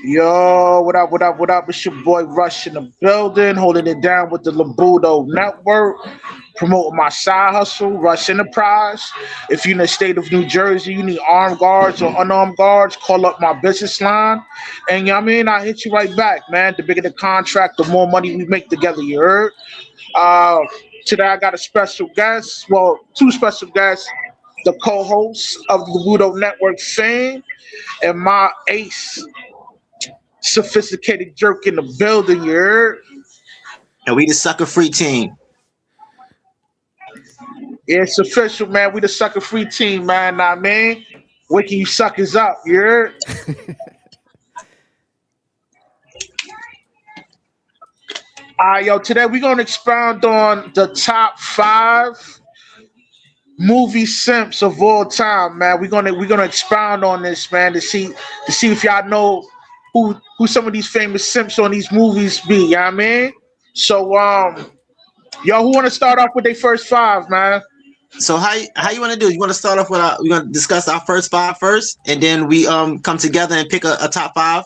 Yo, what up, what up, what up? It's your boy Rush in the building, holding it down with the Labudo Network, promoting my side hustle, Rush Enterprise. If you're in the state of New Jersey, you need armed guards or unarmed guards, call up my business line. And you know what I mean? I hit you right back, man. The bigger the contract, the more money we make together, you heard? Uh, Today I got a special guest, well, two special guests, the co-hosts of the Labudo Network fame, and my ace sophisticated jerk in the building, you heard? And we the sucker free team. Yeah, it's official, man. We the sucker free team, man. Nah, man. Waking you suckers up, you heard? Yo, today we're gonna expound on the top five movie simps of all time, man. We're gonna expound on this, man, to see if y'all know who some of these famous simps on these movies be, you know what I mean? So yo, who wanna start off with their first five, man? So how you want to do? You want to start off with we're gonna discuss our first five first, and then we come together and pick a top five.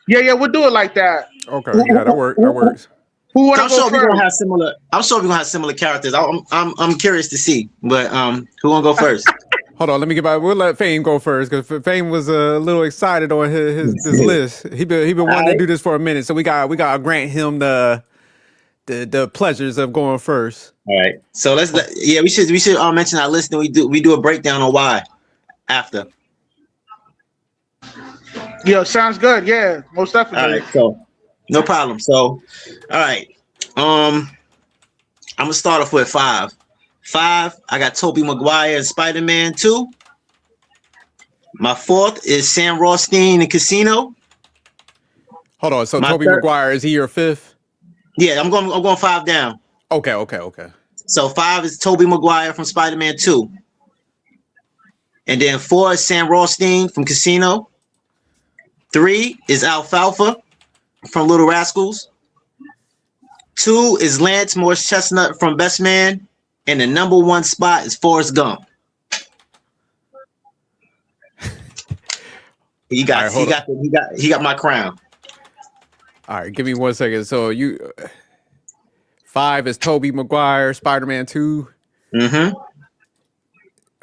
Yeah, we'll do it like that. Okay, yeah, that works. Who wanna I'm go sure we're gonna first? have similar. I'm sure we're gonna have similar characters. I'm curious to see, but who wanna go first? Hold on, let me get back. We'll let Fame go first because Fame was a little excited on his this list. He been wanting to do this for a minute, so we got to grant him the pleasures of going first. All right. So we should mention our list, and we do a breakdown on why after. Yo, sounds good. Yeah, most All definitely. right. So no problem. So all right. I'm gonna start off with five. Five. I got Tobey Maguire and Spider-Man 2. My fourth is Sam Rothstein in Casino. Hold on. So My Tobey third- Maguire, is he your fifth? Yeah, I'm going five down. Okay. So five is Tobey Maguire from Spider-Man 2. And then four is Sam Rothstein from Casino. Three is Alfalfa from Little Rascals. Two is Lance Morris Chestnut from Best Man. And the number one spot is Forrest Gump. He got my crown. All right, give me 1 second. So five is Tobey Maguire, Spider-Man 2. Mm-hmm.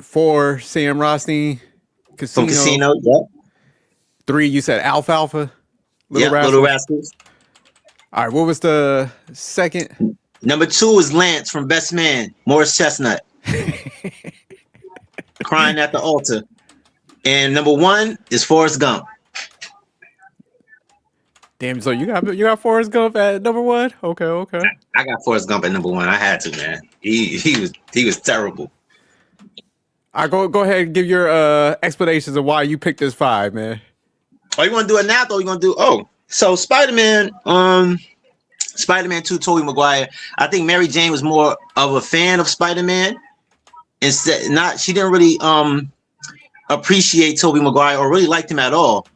Four, Sam Rothstein, Casino. From Casino, yep. Three, you said Alfalfa, Little Rascals. All right, what was the second? Number two is Lance from Best Man, Morris Chestnut. Crying at the altar. And number one is Forrest Gump. Damn, so you got Forrest Gump at number one? Okay. I got Forrest Gump at number one. I had to, man. He was terrible. All right, go ahead and give your explanations of why you picked this five, man. Are you gonna do it now, or you gonna do so Spider-Man, Spider-Man 2, Tobey Maguire. I think Mary Jane was more of a fan of Spider-Man. She didn't really appreciate Tobey Maguire or really liked him at all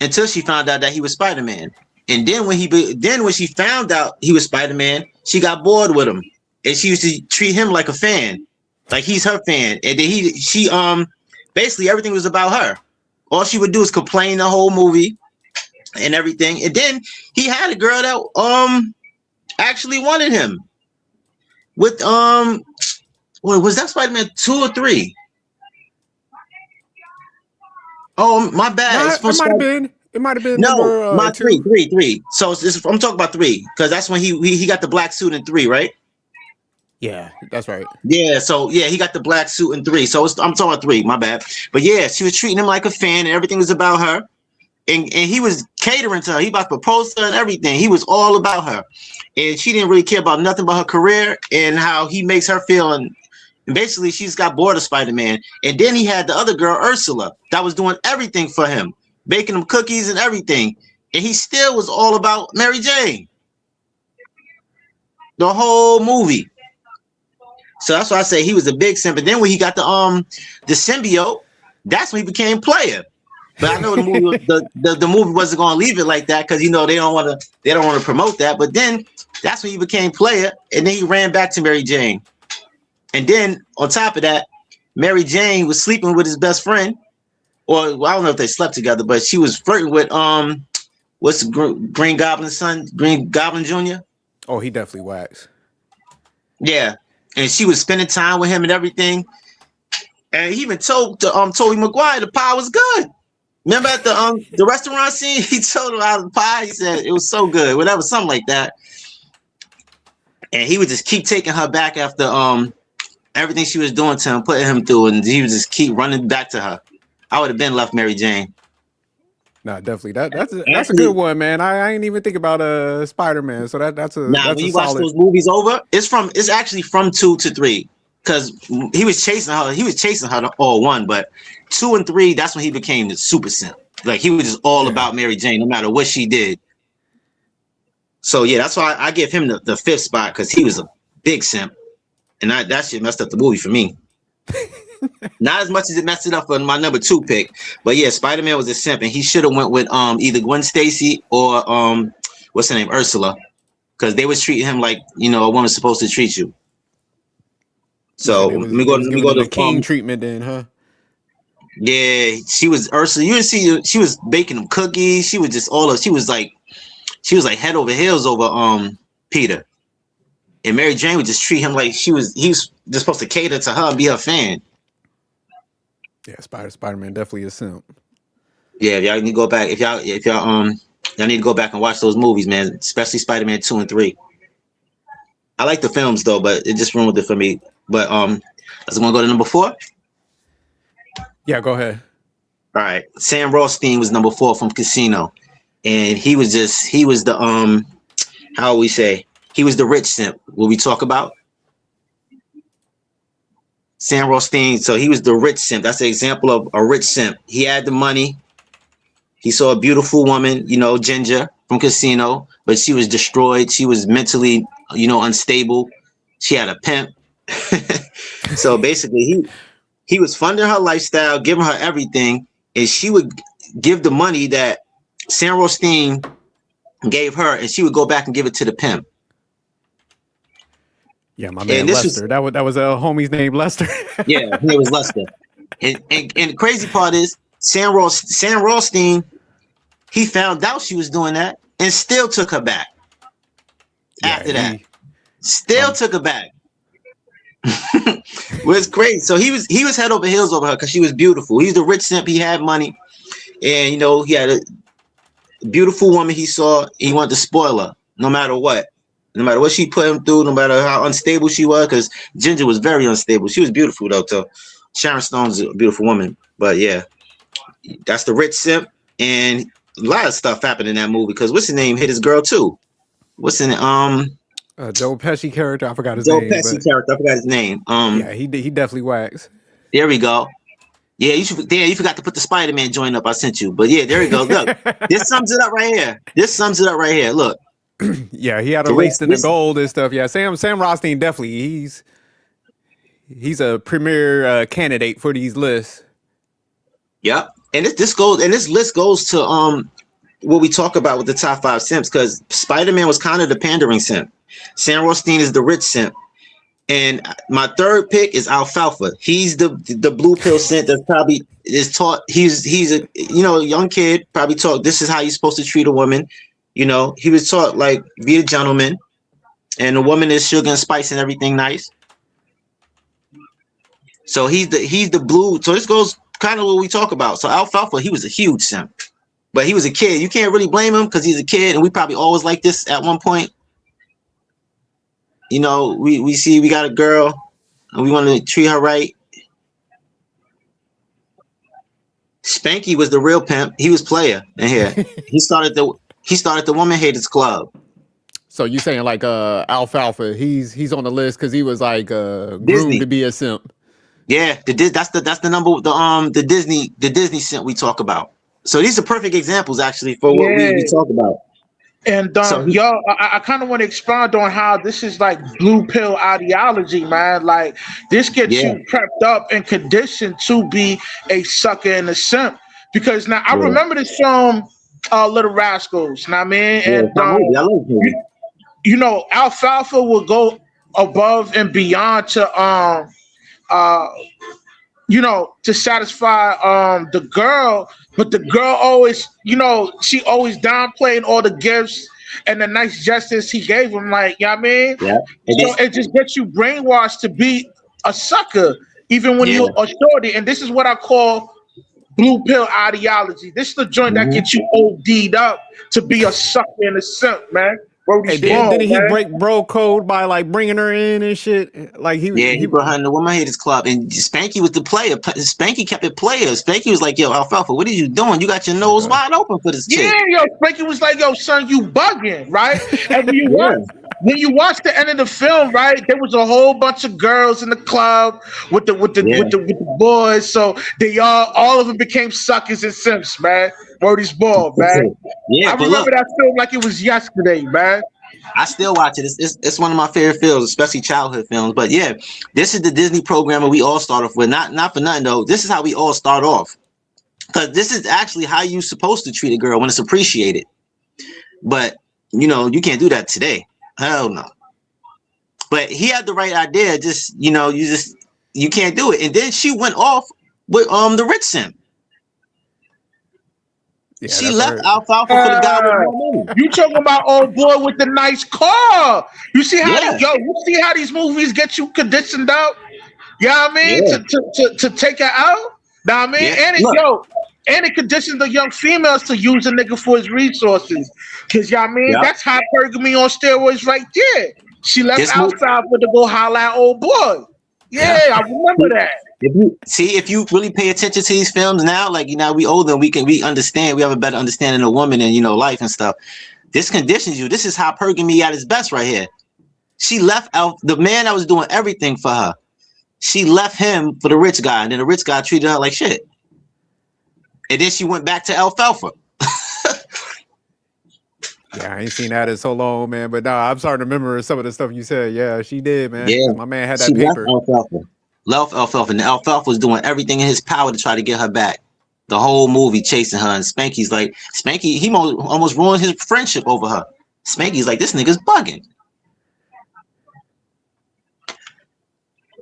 until she found out that he was Spider-Man. And then when she found out he was Spider-Man, she got bored with him, and she used to treat him like a fan, like he's her fan. And then she basically everything was about her. All she would do is complain the whole movie and everything. And then he had a girl that actually wanted him with was that Spider-Man 2 or 3? Oh, my bad. It might have been No, number, not two. three. So I'm talking about 3 because that's when he got the black suit in 3, right? Yeah, that's right. Yeah, so yeah, he got the black suit in 3. So I'm talking about 3, my bad. But yeah, she was treating him like a fan and everything was about her. And he was catering to her. He about to propose to her and everything. He was all about her. And she didn't really care about nothing about her career and how he makes her feel. And basically, she's got bored of Spider-Man. And then he had the other girl, Ursula, that was doing everything for him, baking him cookies and everything. And he still was all about Mary Jane. The whole movie. So that's why I say he was a big simp. But then when he got the symbiote, that's when he became player. But I know the movie the movie wasn't gonna leave it like that because they don't want to promote that. But then that's when he became player, and then he ran back to Mary Jane. And then on top of that, Mary Jane was sleeping with his best friend, Or I don't know if they slept together, but she was flirting with what's the Green Goblin's son, Green Goblin Jr. Oh, he definitely wax. Yeah, and she was spending time with him and everything. And he even told Tobey Maguire the pie was good. Remember at the restaurant scene, he told him how the pie. He said it was so good, whatever, something like that. And he would just keep taking her back after everything she was doing to him, putting him through, and he would just keep running back to her. I would have been left Mary Jane. Nah, definitely. That's a good one, man. I ain't even think about Spider-Man, so that's when you watch solid. those movies over, it's actually from 2 to 3 because he was chasing her. He was chasing her to all 1, but 2 and 3, that's when he became the super simp. Like he was just all about Mary Jane, no matter what she did. So yeah, that's why I give him the 5th spot because he was a big simp, and that shit messed up the movie for me. Not as much as it messed it up for my number 2 pick, but yeah, Spider-Man was a simp, and he should have went with either Gwen Stacy or what's her name, Ursula, because they was treating him like a woman's supposed to treat you. So let me go to the king treatment then, huh? Yeah, she was Ursula. You didn't see she was baking them cookies. She was just she was like head over heels over Peter, and Mary Jane would just treat him like he was just supposed to cater to her and be her fan. Yeah, Spider-Man definitely a simp. Yeah, y'all need to go back. If y'all need to go back and watch those movies, man. Especially Spider-Man 2 and 3. I like the films though, but it just ruined it for me. But let's go to number 4. Yeah, go ahead. All right, Sam Rothstein was number 4 from Casino, and he was the how we say, he was the rich simp. What we talk about. Sam Rothstein, so he was the rich simp. That's an example of a rich simp. He had the money. He saw a beautiful woman, Ginger from Casino, but she was destroyed. She was mentally, unstable. She had a pimp. So basically, he was funding her lifestyle, giving her everything, and she would give the money that Sam Rothstein gave her, and she would go back and give it to the pimp. Yeah, my man Lester. That was a homie's name, Lester. Yeah, it was Lester. And the crazy part is Sam Rothstein, he found out she was doing that and still took her back. After that, still took her back. It was crazy. So he was head over heels over her because she was beautiful. He's the rich simp. He had money, and he had a beautiful woman. He saw. He wanted to spoil her, no matter what. No matter what she put him through, no matter how unstable she was, because Ginger was very unstable. She was beautiful though, too. Sharon Stone's a beautiful woman. But yeah, that's the rich simp, and a lot of stuff happened in that movie because what's his name hit his girl too. What's in Joe Pesci character? I forgot his name. Joe Pesci character. I forgot his name. Yeah, he definitely waxed. There we go. Yeah, you forgot to put the Spider-Man joint up I sent you. But yeah, there we go. Look, this sums it up right here. Look. Yeah, he had a laced in the gold and stuff. Yeah, Sam Rothstein definitely he's a premier candidate for these lists. Yep, and this list goes to what we talk about with the top 5 simps because Spider-Man was kind of the pandering simp. Sam Rothstein is the rich simp, and my 3rd pick is Alfalfa. He's the blue pill simp that probably is taught. He's a young kid probably taught this is how you're supposed to treat a woman. He was taught like be a gentleman, and the woman is sugar and spice and everything nice. So he's the blue. So this goes kind of what we talk about. So Alfalfa, he was a huge simp, but he was a kid. You can't really blame him because he's a kid, and we probably always like this at one point. We see we got a girl, and we want to treat her right. Spanky was the real pimp. He was player in here. He started the Woman Haters Club. So you saying like Alfalfa? He's on the list because he was like groomed to be a simp. Yeah, that's the number the Disney simp we talk about. So these are perfect examples actually for what we talk about. And y'all, I kind of want to expand on how this is like blue pill ideology, man. Like this gets you prepped up and conditioned to be a sucker and a simp. Because now I remember this film, Little Rascals. Know what I mean? And Alfalfa will go above and beyond to to satisfy the girl, but the girl always, she always downplaying all the gifts and the nice gestures he gave him, like, you know what I mean? Yeah. So it just gets you brainwashed to be a sucker, even when Yeah. you're a shorty. And this is what I call blue pill ideology. This is the joint that gets you OD'd up to be a sucker and a simp, man. Hey, Brody's didn't born, he man. break bro code by like bringing her in and shit? Like He brought her in the Woman Haters Club, and Spanky was the player. Spanky kept it player. Spanky was like, "Yo, Alfalfa, what are you doing? You got your nose wide open for this chick." Yeah, yo, Frankie was like, "Yo, son, you bugging, right?" And Yeah. when you watch the end of the film, right, there was a whole bunch of girls in the club with the boys, so they all of them became suckers and simps, man. Brody's ball, man. Yeah, I but remember look, that film like it was yesterday, man. I still watch it. It's one of my favorite films, especially childhood films. But yeah, this is the Disney program where we all start off with. Not for nothing though. This is how we all start off, because this is actually how you're supposed to treat a girl when it's appreciated. But you can't do that today. Hell no. But he had the right idea. Just you can't do it. And then she went off with the rich simp. Yeah, She left Alfalfa for the guy with more money. You talking about old boy with the nice car? You see how Yeah. you see how these movies get you conditioned out? You know what I mean? Yeah. To take her out. Know what I mean? Yeah. And it conditions the young females to use a nigga for his resources. Cause you know what I mean? Yeah. That's hypergamy on steroids right there. She left This Alfalfa to go holler at old boy. Yeah, I remember that. If you really pay attention to these films now, like we older, we understand, we have a better understanding of women and life and stuff. This conditions you. This is hypergamy at its best right here. She left out the man that was doing everything for her. She left him for the rich guy, and then the rich guy treated her like shit. And then she went back to Alfalfa. Yeah, I ain't seen that in so long, man. But nah, I'm starting to remember some of the stuff you said. Yeah, she did, man. Yeah, my man had that she paper. Left Alfalfa, and Alfalfa was doing everything in his power to try to get her back. The whole movie chasing her, and Spanky's like, he almost ruined his friendship over her. Spanky's like, this nigga's bugging.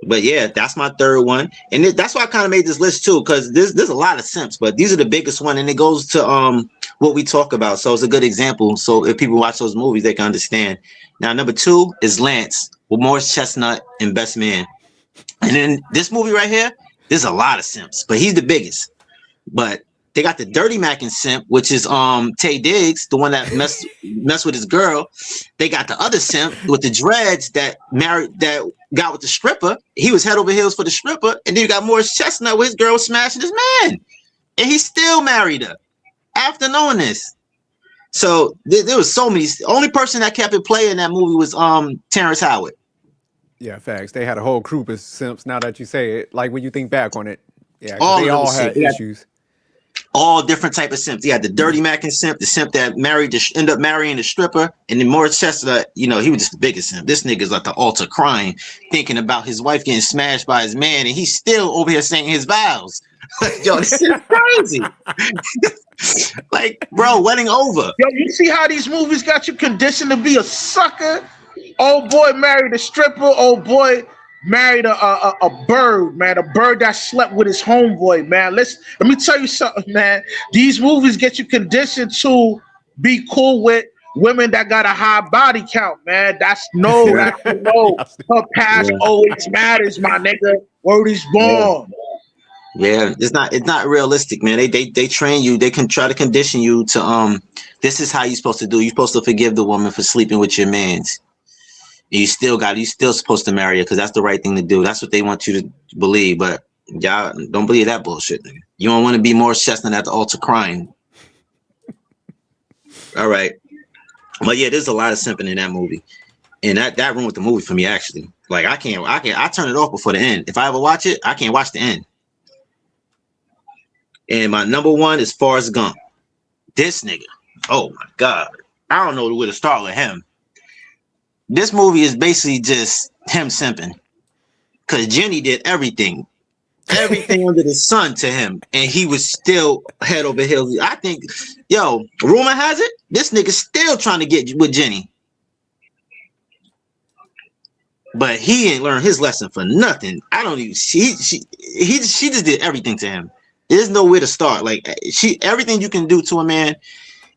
But yeah, that's my third one, and that's why I kind of made this list too, because there's a lot of simps, but these are the biggest one, and it goes to what we talk about. So it's a good example. So if people watch those movies, they can understand. Now, number 2 is Lance with Morris Chestnut and Best Man, and then this movie right here, there's a lot of simps, but he's the biggest. But they got the Dirty Mac and simp, which is Tay Diggs, the one that messed with his girl. They got the other simp with the dreads that got with the stripper. He was head over heels for the stripper. And then you got Morris Chestnut with his girl smashing his man. And he still married her after knowing this. So there was so many. The only person that kept it playing in that movie was Terrence Howard. Yeah, facts. They had a whole group of simps. Now that you say it, like when you think back on it, yeah, All they of all them had simps. issues. All different type of simps. You had the Dirty Mac and simp, the simp that ended up marrying the stripper, and then Morris Chestnut, he was just the biggest simp. This nigga's like the altar crying, thinking about his wife getting smashed by his man, and he's still over here saying his vows. Yo, this is crazy. Like, bro, wedding over. Yo, you see how these movies got you conditioned to be a sucker? Old boy married a stripper. Old boy married a bird, man. A bird that slept with his homeboy, man. Let me tell you something, man. These movies get you conditioned to be cool with women that got a high body count, man. That's no. Her past always matters, my nigga. Word is born. Yeah, it's not realistic, man. They train you. They can try to condition you to this is how you're supposed to do. You're supposed to forgive the woman for sleeping with your mans. You still supposed to marry her because that's the right thing to do. That's what they want you to believe. But y'all don't believe that bullshit. You don't want to be more Chestnut at the altar crying. All right. But yeah, there's a lot of simping in that movie. And that ruined the movie for me, actually. Like I turn it off before the end. If I ever watch it, I can't watch the end. And my number 1 is Forrest Gump. This nigga. Oh my God. I don't know where to start with him. This movie is basically just him simping. Because Jenny did everything under the sun to him. And he was still head over heels. I think, rumor has it, this nigga still trying to get with Jenny. but he ain't learned his lesson for nothing. I don't even. She just did everything to him. There's nowhere to start. Like everything you can do to a man,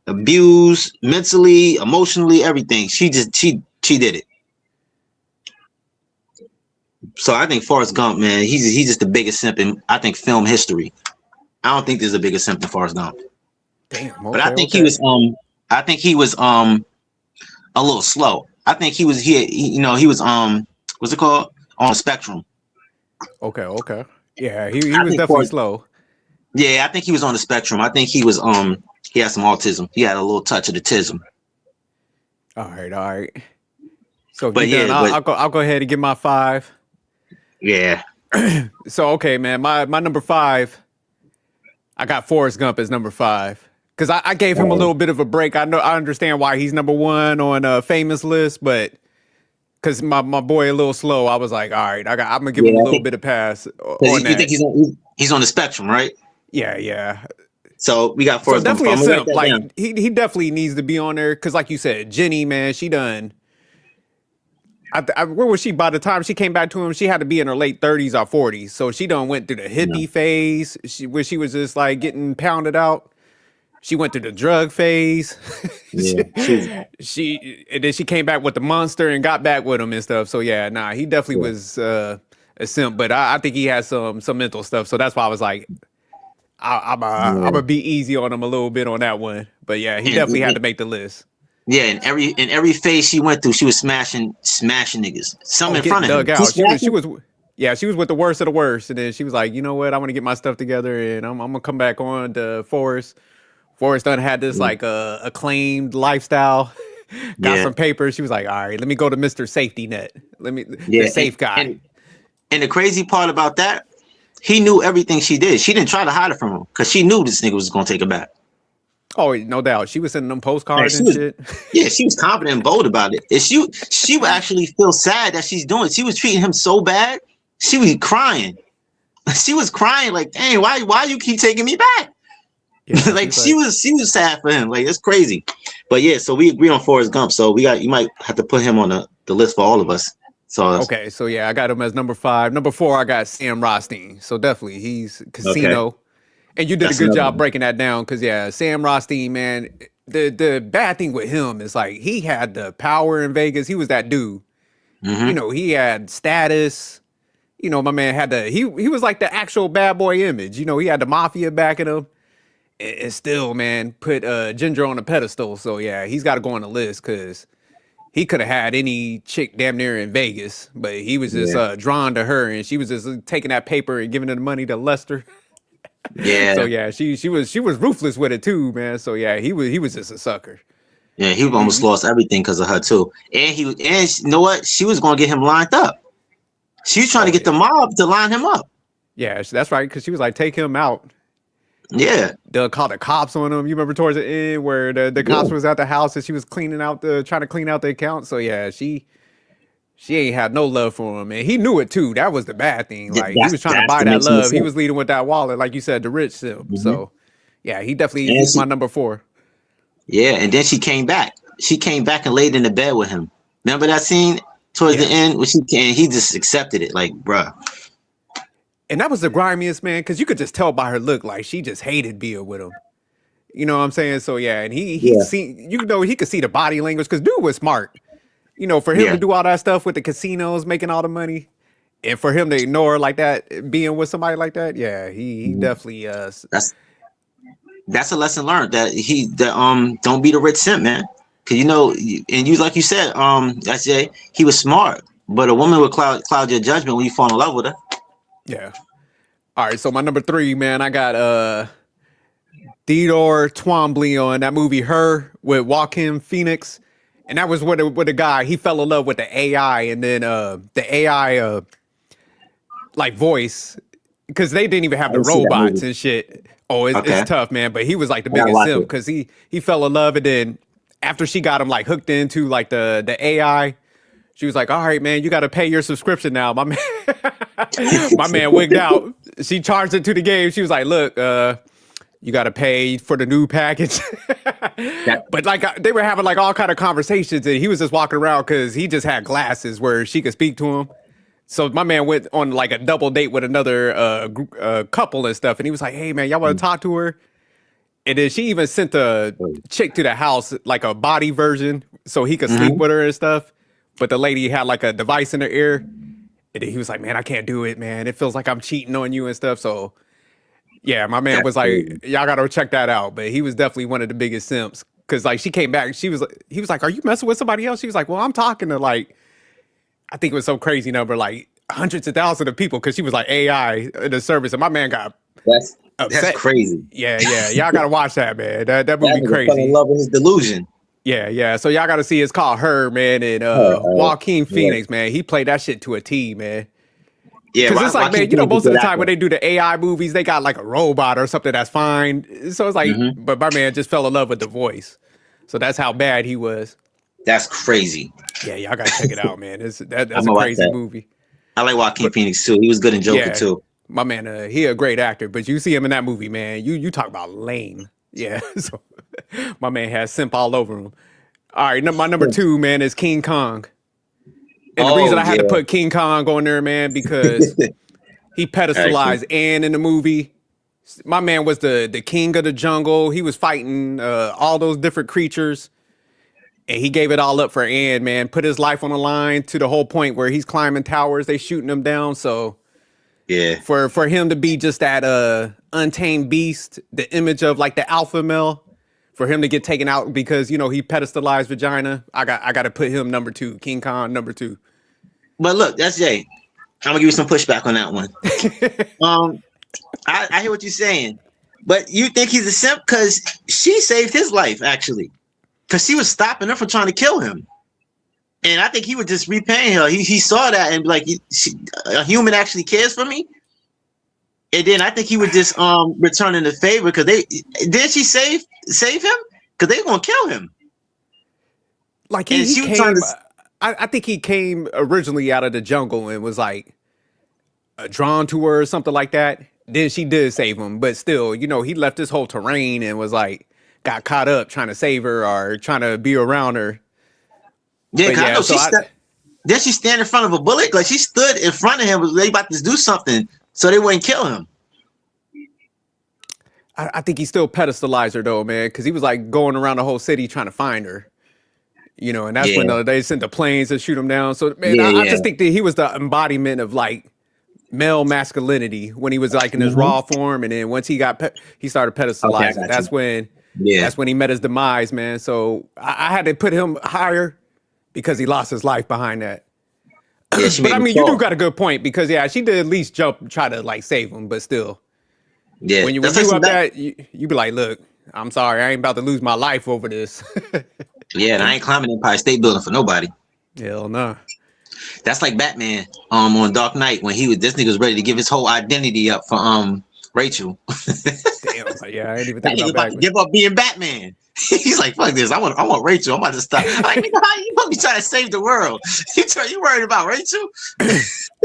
abuse mentally, emotionally, everything. She did it. So I think Forrest Gump, man, he's just the biggest simp in I think film history. I don't think there's a bigger simp than Forrest Gump. Damn. Okay, but I think he was a little slow. I think he was what's it called? On a spectrum. Okay. Yeah, he was definitely slow. Yeah, I think he was on the spectrum. I think he was he had some autism. He had a little touch of the tism. All right. So but yeah, I'll go ahead and give my 5. Yeah. So okay, man, my number 5, I got Forrest Gump as number 5 because I gave him a little bit of a break. I understand why he's number 1 on a famous list, but because my boy a little slow, I was like, all right, I'm gonna give him a little bit of pass. You think he's on the spectrum, right? Yeah. So we got Forrest Gump. Definitely a simp. Like he definitely needs to be on there because, like you said, Jenny, man, she done. Where was she by the time she came back to him? She had to be in her late 30s or 40s. So she done went through the hippie phase, where she was just like getting pounded out. She went through the drug phase. Yeah, she and then she came back with the monster and got back with him and stuff. So yeah, he definitely was a simp. But I think he has some mental stuff. So that's why I was like, I'm gonna be easy on him a little bit on that one. But yeah, he definitely had to make the list. Yeah, in every phase she went through, she was smashing niggas. Some in front of him. Out. She was with the worst of the worst, and then she was like, you know what? I want to get my stuff together, and I'm gonna come back on to Forrest. Forrest done had this like acclaimed lifestyle, got some papers. She was like, all right, let me go to Mr. Safety Net. The safe guy. And the crazy part about that, he knew everything she did. She didn't try to hide it from him because she knew this nigga was gonna take her back. Oh, no doubt. She was sending them postcards shit. Yeah, she was confident and bold about it. And she would actually feel sad that she's doing it. She was treating him so bad. She was crying. She was crying like, dang, why you keep taking me back? Yeah, like she was sad for him. Like, it's crazy. But yeah, so we agreed on Forrest Gump. So you might have to put him on the list for all of us. So okay, so yeah, I got him as number 5. Number 4, I got Sam Rothstein. So definitely he's Casino. Okay. And you did a good job breaking that down because, yeah, Sam Rothstein, man, the bad thing with him is, like, he had the power in Vegas. He was that dude. Mm-hmm. You know, he had status. You know, my man had he was like the actual bad boy image. You know, he had the mafia backing him. And still, man, put Ginger on a pedestal. So, yeah, he's got to go on the list because he could have had any chick damn near in Vegas. But he was just drawn to her, and she was just taking that paper and giving the money to Lester. Yeah. So yeah, she was ruthless with it too, man. So yeah, he was just a sucker. Yeah, he almost lost everything because of her too. And you know what? She was gonna get him lined up. She was trying to get the mob to line him up. Yeah, that's right. Because she was like, take him out. Yeah. They'll call the cops on him. You remember towards the end where the cops was at the house and she was trying to clean out the account. So yeah, she ain't had no love for him, and he knew it too. That was the bad thing. Like he was trying to buy that love. He was leading with that wallet, like you said, the rich simp. Mm-hmm. So, yeah, he's my number 4. Yeah, and then she came back. She came back and laid in the bed with him. Remember that scene towards the end where he just accepted it, like, bruh. And that was the grimiest, man, because you could just tell by her look, like she just hated being with him. You know what I'm saying? So yeah, and he could see the body language because dude was smart. You know, for him to do all that stuff with the casinos, making all the money, and for him to ignore like that, being with somebody like that, yeah, he definitely. That's a lesson learned that don't be the rich simp, man. Because and you like you said, SJ, he was smart, but a woman would cloud your judgment when you fall in love with her. Yeah. All right, so my number 3, man, I got Theodore Twombly on that movie Her with Joaquin Phoenix. And that was with the guy, he fell in love with the AI, and then the AI like voice, because they didn't even have the robots and shit. Oh, it's tough, man. But he was like the biggest simp because he fell in love, and then after she got him like hooked into like the AI, she was like, all right, man, you got to pay your subscription now. My man wigged out. She charged it to the game. She was like, look, You got to pay for the new package. But like they were having like all kind of conversations, and he was just walking around because he just had glasses where she could speak to him. So my man went on like a double date with another couple and stuff, and he was like, "Hey man, y'all want to talk to her?" And then she even sent a chick to the house, like a body version, so he could sleep with her and stuff. But the lady had like a device in her ear, and then he was like, "Man, I can't do it, man. It feels like I'm cheating on you and stuff." So yeah, my man was like, "Y'all gotta check that out." But he was definitely one of the biggest simps because like she came back, he was like, "Are you messing with somebody else?" She was like, "Well, I'm talking to like." I think it was some crazy number, like hundreds of thousands of people, because she was like AI in the service, and my man got upset. That's crazy. Yeah. Y'all gotta watch that, man. That movie That crazy. fell in love with his delusion. Yeah. So y'all gotta see. It's called Her, man, and Joaquin Phoenix, man. He played that shit to a T, man. Yeah, because it's like, man, you know, most of the time when they do the AI movies, they got like a robot or something that's fine. So it's like, but my man just fell in love with the voice. So that's how bad he was. That's crazy. Yeah, y'all gotta check it out, man. That's a crazy movie. I like Joaquin Phoenix too. He was good in Joker too. My man, he a great actor, but you see him in that movie, man. You talk about lame. Yeah, so my man has simp all over him. All right, my number 2, man, is King Kong. And the reason I had to put King Kong on there, man, because he pedestalized Ann in the movie. My man was the king of the jungle. He was fighting all those different creatures. And he gave it all up for Ann, man. Put his life on the line to the whole point where he's climbing towers. They shooting him down. So yeah, for him to be just that untamed beast, the image of like the alpha male, for him to get taken out because, you know, he pedestalized vagina. I got to put him number 2, King Kong number 2. But look, that's Jay. I'm gonna give you some pushback on that one. I hear what you're saying, but you think he's a simp because she saved his life actually. Because she was stopping her from trying to kill him. And I think he would just repay her. He saw that and be like, a human actually cares for me. And then I think he would just return in the favor because did she save him? Because they were gonna kill him. Like he came, I think he came originally out of the jungle and was like drawn to her or something like that. Then she did save him, but still, you know, he left his whole terrain and was like, got caught up trying to save her or trying to be around her. Yeah, then she stand in front of a bullet. Like she stood in front of him, was they about to do something so they wouldn't kill him. I think he still pedestalized her though, man, because he was like going around the whole city trying to find her. You know, and that's when they sent the planes to shoot him down. So man, I just think that he was the embodiment of like male masculinity when he was like in his raw form, and then once he he started pedestalizing. That's when. Yeah, that's when he met his demise, man. So I had to put him higher because he lost his life behind that. Yeah, but I mean, you do got a good point because she did at least try to like save him, but still, when you up that, you be like, look, I'm sorry, I ain't about to lose my life over this. Yeah, and I ain't climbing Empire State Building for nobody. Hell no. That's like Batman on Dark Knight when this nigga was ready to give his whole identity up for Rachel. Damn, yeah, I ain't even think about to give up being Batman. He's like, fuck this. I want Rachel. I'm about to stop. Like, how you gonna be trying to save the world? You worried about Rachel?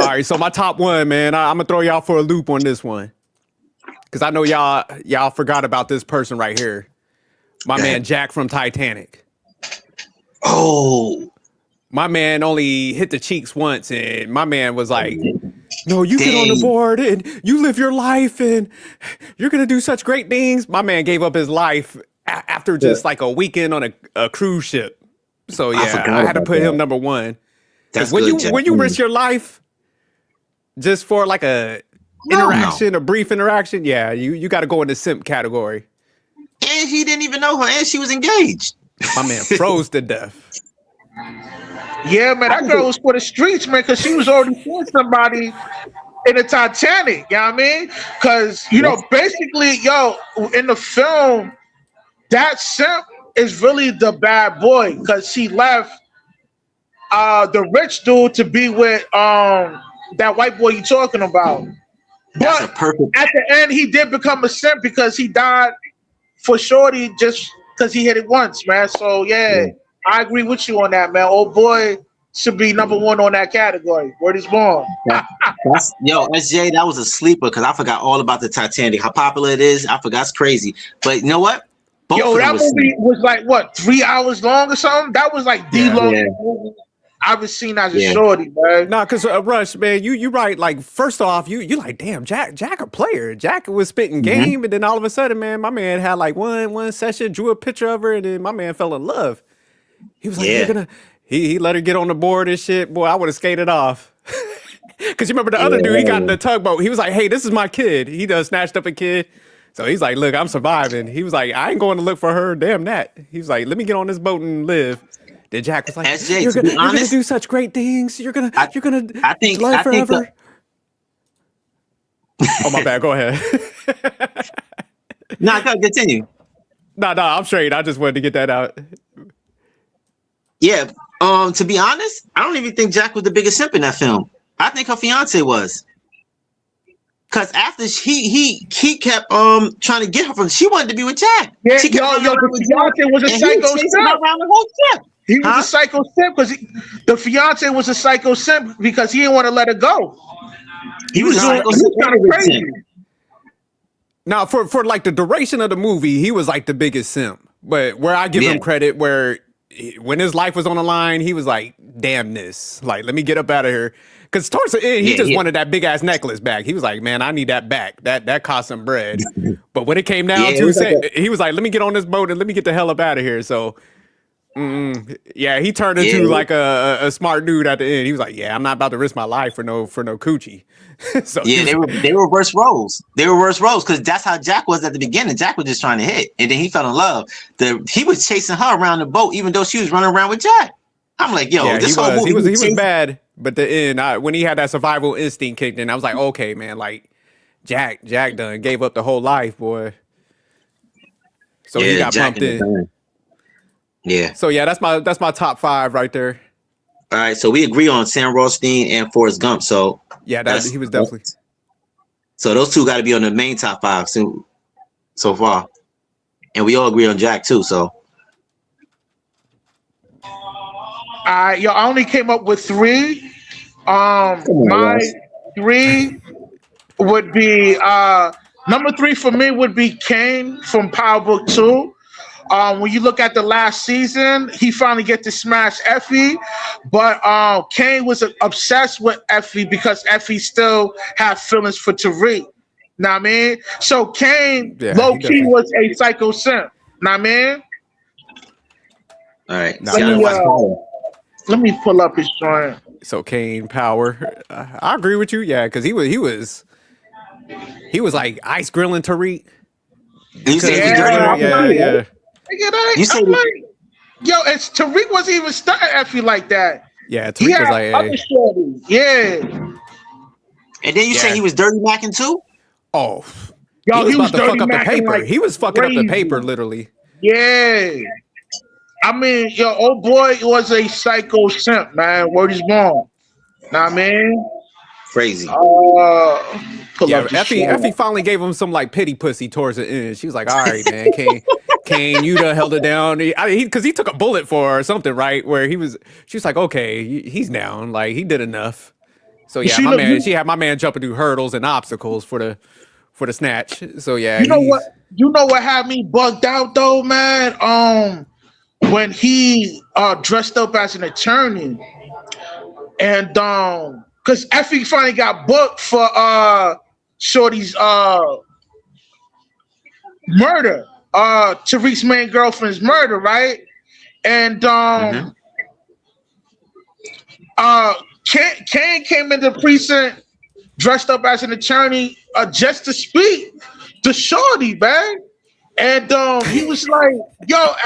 All right, so my top 1, man. I'm gonna throw y'all for a loop on this one. Cause I know y'all forgot about this person right here. My man Jack from Titanic. Oh. My man only hit the cheeks once, and my man was like, no, you get on the board and you live your life and you're going to do such great things. My man gave up his life after just like a weekend on a cruise ship. So I had to put him number 1. Because when you risk your life just for like a brief interaction, you got to go in the simp category. And he didn't even know her and she was engaged. My man froze to death. Yeah, man, that girl was for the streets, man, because she was already seeing somebody in the Titanic, you know what I mean? Because, you know, basically, in the film, that simp is really the bad boy because she left the rich dude to be with that white boy you talking about. But at the end, he did become a simp because he died for shorty just because he hit it once, man. So, I agree with you on that, man. Old boy should be number one on that category. Word is born. Yo, SJ, that was a sleeper because I forgot all about the Titanic. How popular it is, I forgot. It's crazy. But you know what? Both Yo, of them that was movie was like what, 3 hours long or something? That was like the longest movie I've seen as a shorty, man. Nah, cause Rush, man, you right. Like, first off, you like, damn, Jack a player. Jack was spitting game, and then all of a sudden, man, my man had like one session, drew a picture of her, and then my man fell in love. He was like, you're gonna. He let her get on the board and shit. Boy, I would have skated off. Cause you remember the other dude, he got in the tugboat. He was like, hey, this is my kid. He done snatched up a kid. So he's like, look, I'm surviving. He was like, I ain't going to look for her. Damn that. He was like, let me get on this boat and live. Then Jack was like, SJ, you're gonna do such great things. You're gonna live forever. Oh, my bad. Go ahead. No, continue. No, I'm straight. I just wanted to get that out. Yeah. To be honest, I don't even think Jack was the biggest simp in that film. I think her fiance was. Cause after he kept trying to get her from, she wanted to be with Jack. Yeah, she kept the fiance was a psycho simp. Around the whole trip. He was a psycho simp because the fiance was a psycho simp because he didn't want to let her go. He was doing kind of crazy. Now, for like the duration of the movie, he was like the biggest simp. But where I give him credit, where when his life was on the line, he was like, damn this. Like, let me get up out of here. Because towards the end, he just wanted that big ass necklace back. He was like, man, I need that back. That cost some bread. But when it came down to he was like, let me get on this boat and let me get the hell up out of here. So, he turned into like a smart dude at the end. He was like, yeah, I'm not about to risk my life for no coochie. So they reversed roles. They reversed roles because that's how Jack was at the beginning. Jack was just trying to hit, and then he fell in love. He was chasing her around the boat, even though she was running around with Jack. I'm like, yo, this whole movie he was bad. But the end, when he had that survival instinct kicked in, I was like, okay, man, like Jack done gave up the whole life, boy. So he got Jack pumped in. Yeah. So that's my top 5 right there. All right, so we agree on Sam Rothstein and Forrest Gump. So yeah, he was definitely. So those two got to be on the main top 5 so far, and we all agree on Jack too. So. I only came up with 3. My 3 would be number 3 for me would be Kane from Power Book 2. When you look at the last season, he finally get to smash Effie, but Kane was obsessed with Effie because Effie still had feelings for Tariq. Know what I mean? So Kane low key was a psycho simp. Know what I mean? All right. Let me pull up his joint. So Kane Power, I agree with you. Yeah, because he was like ice grilling Tariq. You said yeah. You said it's Tariq wasn't even starting Effie like that. Yeah, Tariq was like, yeah. And then you say he was dirty macking too? Oh, he was about to fuck up the paper. Like he was fucking crazy. up the paper, literally. Yeah. I mean, old boy was a psycho simp, man. Word is born. Know what I mean? Crazy. Effie finally gave him some like pity pussy towards the end. She was like, all right, man, Kane, you done held it down. Because he took a bullet for her or something, right? Where she was like, okay, he's down. Like, he did enough. So yeah, she had my man jumping through hurdles and obstacles for the snatch. So yeah. You know what had me bugged out though, man? When he dressed up as an attorney, and because Effie finally got booked for Shorty's murder, Tariq's main girlfriend's murder, right? And Kane came into the precinct dressed up as an attorney just to speak to Shorty, man. And he was like, yo,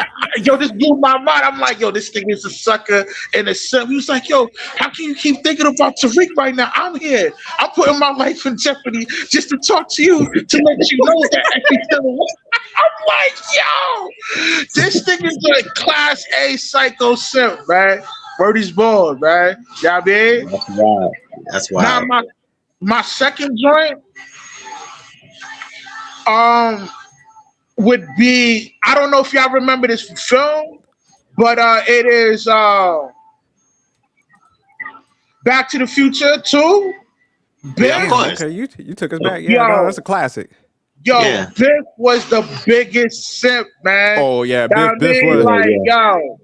this blew my mind. I'm like, yo, this thing is a sucker and a simp. He was like, yo, how can you keep thinking about Tariq right now? I'm here. I'm putting my life in jeopardy just to talk to you, to let you know that Effie's still alive. I'm like, yo, this thing is a class A psycho simp, man. Word is born, man. You know what I mean? That's wild. That's wild. Now, my second joint, would be, I don't know if y'all remember this film, but it is Back to the Future 2. Biff, Yeah, of course. Okay, you took us back. Yeah, Yo. no, that's a classic. Yeah. Biff was the biggest simp, man. Oh yeah, Know what I Biff mean? was. Like, Yeah. yo,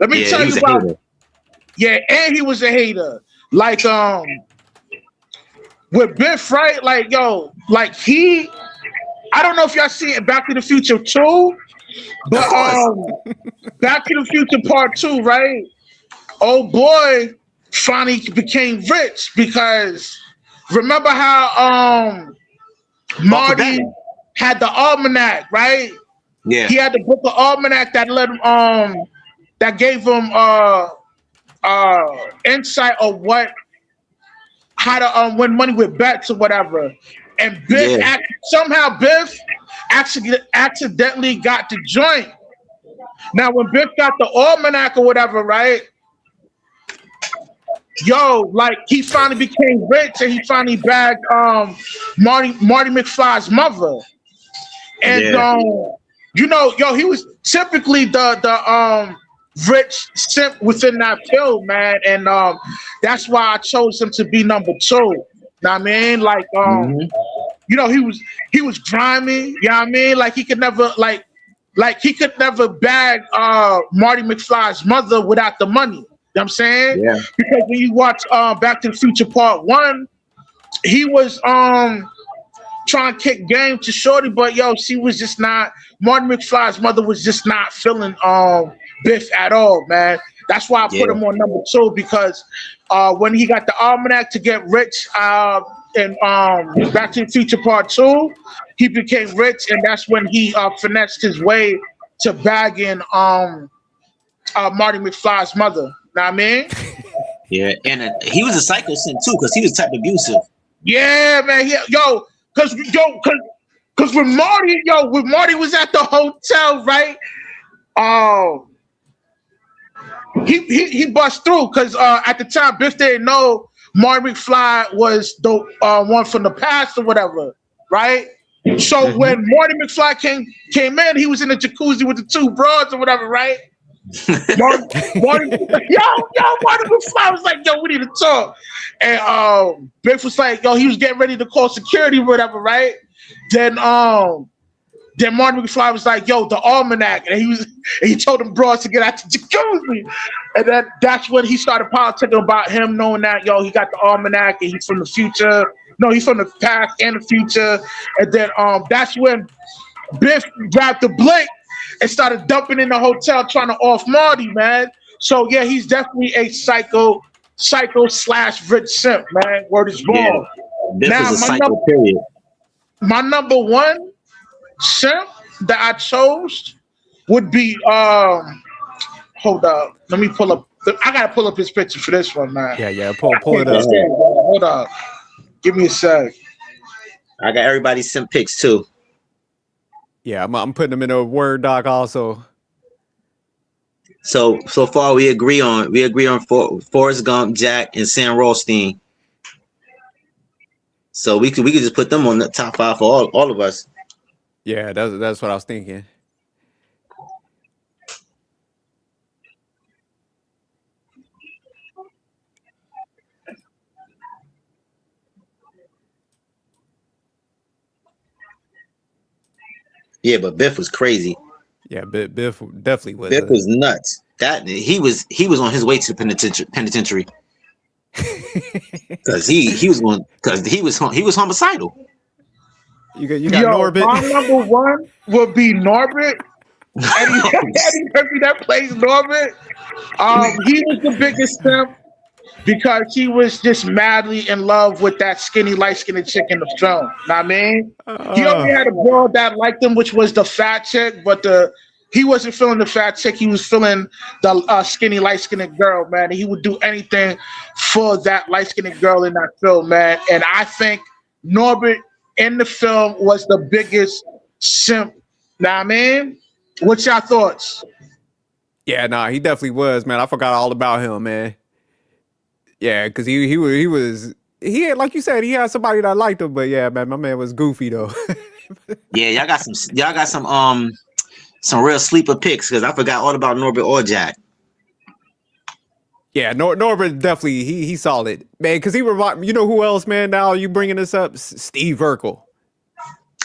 let me Yeah, tell he you was a about. hater. Yeah, and he was a hater. Like, with Biff, right? Like, yo, like I don't know if y'all see it Back to the Future 2, but Of course. Back to the Future Part 2, right? Oh boy, finally became rich because remember how Marty Batman. had the almanac, right? Yeah. He had the book of almanac that let him that gave him insight of how to win money with bets or whatever. And Biff somehow Biff accidentally got the joint. Now when Biff got the almanac or whatever, right? Yo, like he finally became rich and he finally bagged Marty McFly's mother. And you know, yo, he was typically the rich simp within that film, man. And that's why I chose him to be number 2. Know what I mean? Like you know, he was grimy, you know what I mean? Like he could never like he could never bag Marty McFly's mother without the money. You know what I'm saying? Yeah. Because when you watch Back to the Future Part 1, he was trying to kick game to Shorty, but yo, she was just not. Marty McFly's mother was just not feeling Biff at all, man. That's why I put him on number 2 because when he got the almanac to get rich in Back to the Future Part 2, he became rich, and that's when he finessed his way to bagging Marty McFly's mother. Know what I mean? Yeah, and he was a psycho simp too, because he was type abusive. Yeah, man. Cause when Marty was at the hotel, right? He bust through because at the time Biff didn't know Marty McFly was the one from the past or whatever, right? So when Marty McFly came in, he was in the jacuzzi with the 2 broads or whatever, right? Marty McFly was like, yo, we need to talk. And Biff was like, yo, he was getting ready to call security or whatever, right? Then Marty McFly was like, yo, the almanac. And he told them broads to get out the jacuzzi. And that's when he started politicking about him knowing that, yo, he got the almanac and he's from the future. No, he's from the past and the future. And then that's when Biff grabbed the blick and started dumping in the hotel trying to off Marty, man. So yeah, he's definitely a psycho / rich simp, man. Word is born. Yeah. This Now, was a psycho period. My number 1 simp that I chose would be hold up. Let me pull up. I gotta pull up his picture for this one, man. Yeah. Pull it up. Hold up. Give me a sec. I got everybody's simp picks too. Yeah, I'm putting them in a Word doc also. So far we agree on Forrest Gump, Jack, and Sam Rothstein. So we could just put them on the top 5 for all of us. Yeah, that's what I was thinking. Yeah, but Biff was crazy. Yeah, Biff definitely was. Biff was nuts. That he was on his way to the penitentiary. Because he was homicidal. You got Norbit. My number 1 would be Norbit. Eddie Murphy that plays Norbit. He was the biggest simp because he was just madly in love with that skinny, light-skinned chick in the film. Know what I mean? He only had a girl that liked him, which was the fat chick, but he wasn't feeling the fat chick. He was feeling the skinny, light-skinned girl, man. And he would do anything for that light-skinned girl in that film, man. And I think Norbit in the film was the biggest simp. Know what I mean? What's your thoughts? Yeah, nah, he definitely was, man. I forgot all about him, man. Yeah, because he had, like you said, he had somebody that liked him, but yeah, man, my man was goofy though. Yeah, y'all got some real sleeper picks because I forgot all about Norbit or Jack. Yeah, Norbert definitely he's solid, man. Because he you know who else, man? Now you bringing this up, Steve Urkel.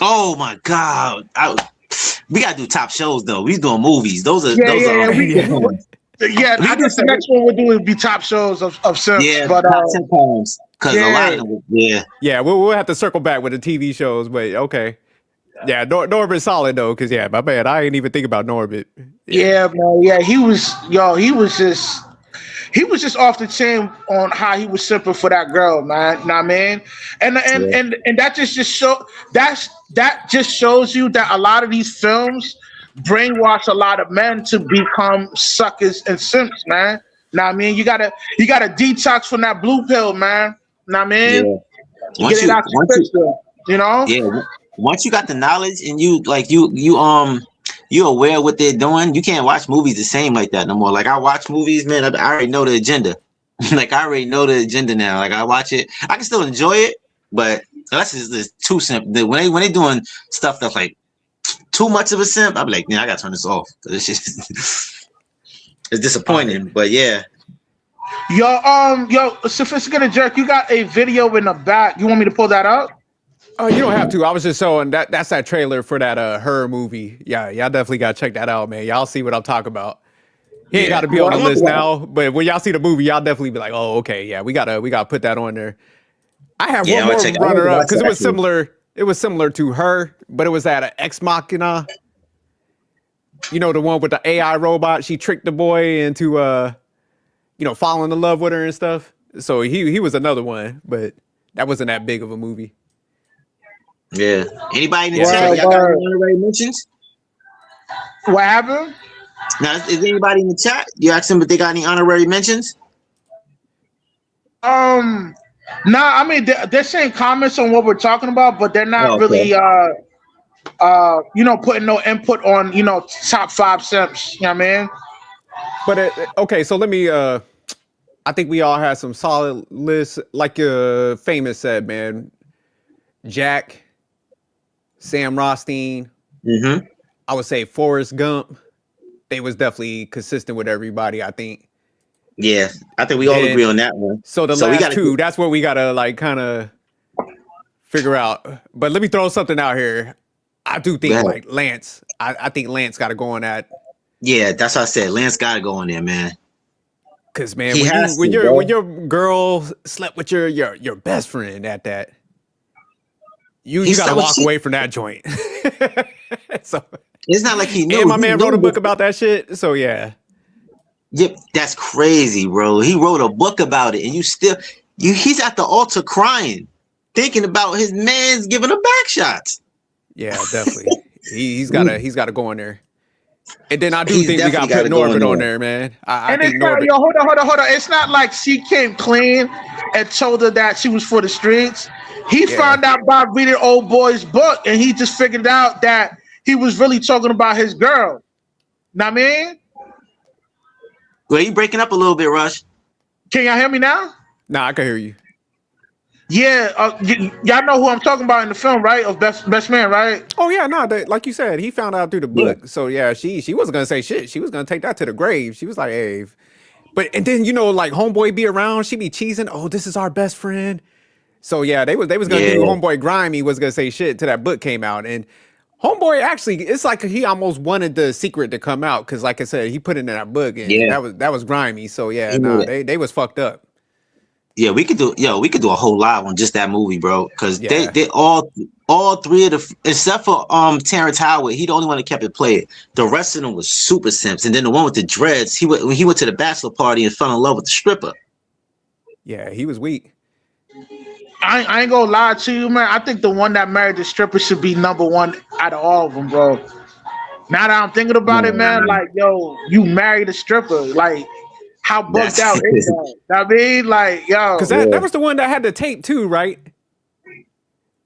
Oh my God, we gotta do top shows though. We doing movies. Those are Yeah, I guess the next one we'll do would be top shows of simps. Yeah, but top 10 poems. Because a lot of them, yeah, we'll have to circle back with the TV shows, but okay. Yeah, Norbert's solid though, because yeah, my man, I ain't even think about Norbert. Yeah, man. Yeah, he was just off the chain on how he was simping for that girl, man. Nah, man. And that just shows you that a lot of these films brainwash a lot of men to become suckers and simps, man. Nah, I mean, you gotta detox from that blue pill, man. Nah, I mean, get it out your system, you know. Yeah. Once you got the knowledge and you you're aware of what they're doing, you can't watch movies the same like that no more. Like I watch movies, man, I already know the agenda. Like I already know the agenda now. Like I watch it, I can still enjoy it, but unless it's too simple. When they doing stuff that's like too much of a simp, I'm like, I gotta turn this off. It's just it's disappointing. But yeah. Yo, Sophisticated Jerk, you got a video in the back. You want me to pull that up? Oh, you don't have to. I was just showing that's that trailer for that Her movie. Yeah, y'all definitely gotta check that out, man. Y'all see what I'm talking about. He ain't gotta be on the list now, but when y'all see the movie, y'all definitely be like, oh, okay, yeah, we gotta put that on there. I have one more runner up because it was similar. It was similar to Her, but it was that Ex Machina. You know, the one with the AI robot. She tricked the boy into falling in love with her and stuff. So he was another one, but that wasn't that big of a movie. Yeah. Anybody in the chat? Y'all got any honorary mentions? What happened? Now, is anybody in the chat? You asked them if they got any honorary mentions? Nah, I mean they're saying comments on what we're talking about, but they're not really putting no input on top 5 simps. You know what I mean? But okay, so let me. I think we all had some solid lists, like Famous said, man. Jack, Sam Rothstein. Mm-hmm. I would say Forrest Gump. They was definitely consistent with everybody, I think. Yeah, I think we all agree on that one. So last two, that's what we gotta like kind of figure out. But let me throw something out here. I do think like Lance. I think Lance got to go on that. Yeah, that's what I said. Lance got to go on there, man. Cause man, when your girl slept with your best friend at that, you gotta walk away from that joint. So it's not like he knew. And my man wrote a book about that shit. So yeah. Yep, that's crazy, bro. He wrote a book about it, and he's at the altar crying, thinking about his man's giving a back shots. Yeah, definitely. he's gotta go in there. And then I do think we got to put Norbert on there, man. I think Norbert. Hold on. It's not like she came clean and told her that she was for the streets. He found out by reading old boy's book, and he just figured out that he was really talking about his girl. Know what I mean? Well, you breaking up a little bit, Rush. Can y'all hear me now? Nah, I can hear you. Yeah, y'all know who I'm talking about in the film, right? Of best man, right? Oh yeah, no, like you said, he found out through the book. Yeah. So yeah, she wasn't gonna say shit. She was gonna take that to the grave. She was like, hey, and then like homeboy be around, she be cheesing. Oh, this is our best friend. So yeah, they was gonna do homeboy grimy was gonna say shit till that book came out, and homeboy actually, it's like he almost wanted the secret to come out because, like I said, he put it in that book, and that was grimy. So yeah, they was fucked up. Yeah, we could do a whole live on just that movie, bro. Because they all three of the except for Terrence Howard, he the only one that kept it played. The rest of them was super simps, and then the one with the dreads, when he went to the bachelor party and fell in love with the stripper. Yeah, he was weak. I ain't gonna lie to you, man. I think the one that married the stripper should be number one out of all of them, bro. Now that I'm thinking about it, man, like, yo, you married a stripper, like, how bugged out is that? I mean, like, yo, because that was the one that had the tape too, right?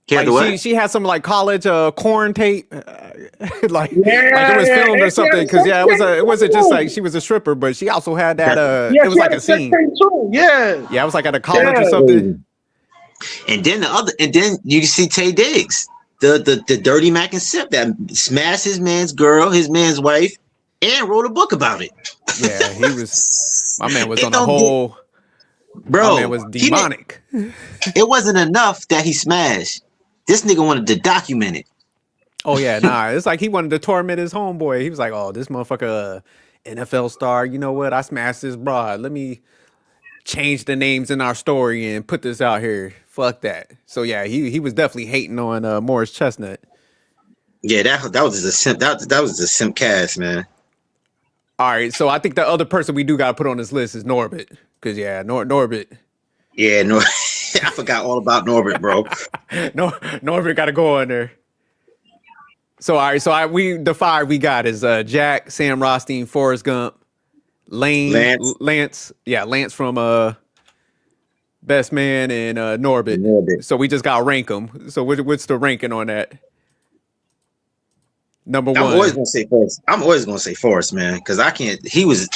Like she had some like college corn tape, like it was filmed or something. Because it wasn't just like she was a stripper, but she also had that. It was like a scene. Too. Yeah, it was like at a college or something. And then you see Tay Diggs, the dirty Mac and Sip that smashed his man's girl, his man's wife, and wrote a book about it. Yeah, he was. My man was It on a don't whole. Bro, My man was demonic. It wasn't enough that he smashed. This nigga wanted to document it. Oh yeah, nah. It's like he wanted to torment his homeboy. He was like, "Oh, this motherfucker, NFL star. You know what? I smashed this broad. Let me change the names in our story and put this out here. Fuck that." So yeah, he was definitely hating on Morris Chestnut. Yeah, that was just a simp. That was a simp cast, man. All right, so I think the other person we do got to put on this list is Norbit, because yeah, Norbit. Yeah, no, I forgot all about Norbit, bro. Norbit got to go on there. So all right, so the five we got is Jack, Sam Rothstein, Forrest Gump, Lance from Best Man, and Norbit. So we just got to rank them. So what's the ranking on that? Number one. I'm always gonna say Forrest. I'm always gonna say Forrest, man, because I can't. He was.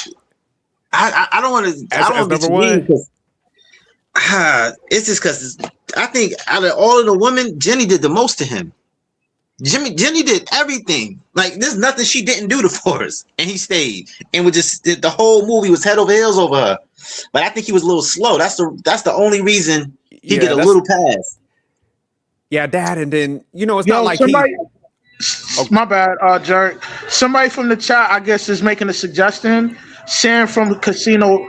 I don't want to. I don't number one. It's just because I think out of all of the women, Jenny did the most to him. Jenny did everything. Like there's nothing she didn't do to Forrest, and he stayed. And was just the whole movie was head over heels over her. But I think he was a little slow. That's the only reason he get a little pass. Yeah, that, and then it's not like somebody. My bad, Jerk. Somebody from the chat, I guess, is making a suggestion. Sam from the Casino,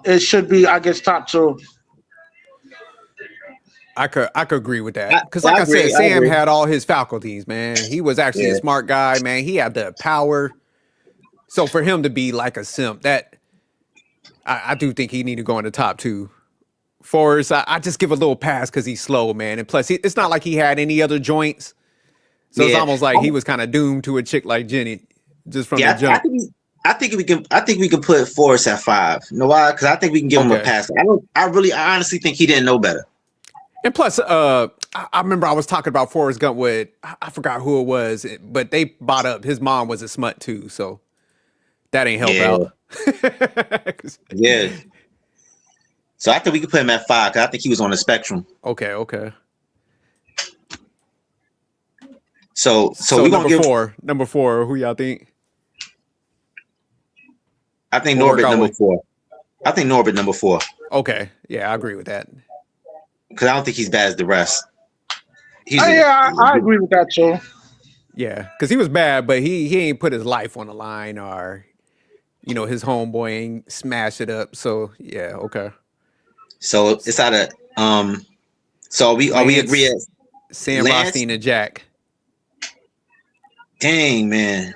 it should be, I guess, top two. I could agree with that, because like I said, Sam had all his faculties, man. He was actually a smart guy, man. He had the power. So for him to be like a simp, that I do think he need to go in the top two. Forrest, I just give a little pass because he's slow, man, and plus it's not like he had any other joints. So it's almost like he was kind of doomed to a chick like Jenny, just from the jump. I think we can put Forrest at 5. You know why? Because I think we can give him a pass. I honestly think he didn't know better. And plus, I remember I was talking about Forrest Gump with I forgot who it was, but they brought up his mom was a smut too, so that ain't help out. Yeah. So I think we can put him at 5 because I think he was on the spectrum. Okay. So we're gonna give number four. Who y'all think? I think Norbit number 4. I think Norbit number 4. Okay, yeah, I agree with that. Because I don't think he's bad as the rest. I agree with that too. Yeah, because he was bad, but he ain't put his life on the line, or his homeboy ain't smash it up. So yeah, okay. So it's out of So we agree at Sam Rothstein and Jack. Dang, man.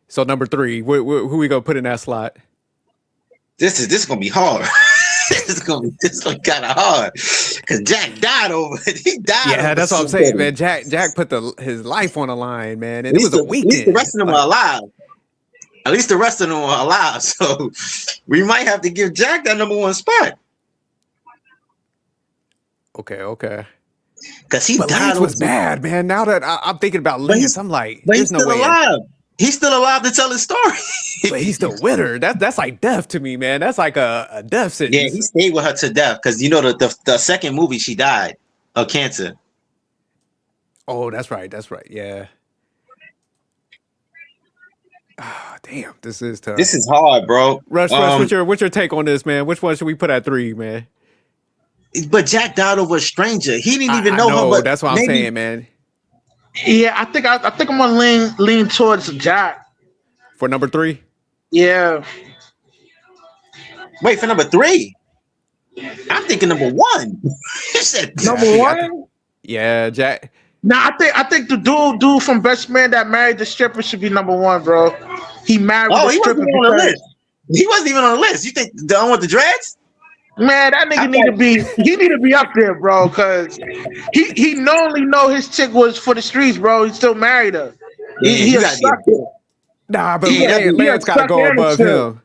So number 3, who we gonna put in that slot? This is gonna be hard. this is gonna be kind of hard because Jack died over it. He died. Yeah, that's what I'm saying, man. Jack put his life on the line, man, and it was a weekend. At least the rest of them are alive. At least the rest of them are alive. So we might have to give Jack that number 1 spot. Okay. Because he died. Lance was bad, man. Now that I'm thinking about Lance, I'm like, there's no way. He's still alive to tell his story. But he's still with her. That's like death to me, man. That's like a death sentence. Yeah, he stayed with her to death because the second movie she died of cancer. Oh, that's right. Yeah. Oh, damn, this is tough. This is hard, bro. Rush, what's your take on this, man? Which one should we put at 3, man? But Jack died over a stranger. He didn't even know her. But that's what I'm saying, man. Yeah, I think I'm gonna lean towards Jack for number 3. Yeah. Wait, for number 3? I'm thinking number 1. You said number 1. Yeah, Jack. Nah, I think the dude from Best Man that married the stripper should be number 1, bro. He married the stripper. Wasn't on the list. He wasn't even on the list. You think the one with the dreads? Man, that nigga need to be up there, bro, because he normally know his chick was for the streets, bro. He still married her. He a sucker. Nah, but Lance got to go above him.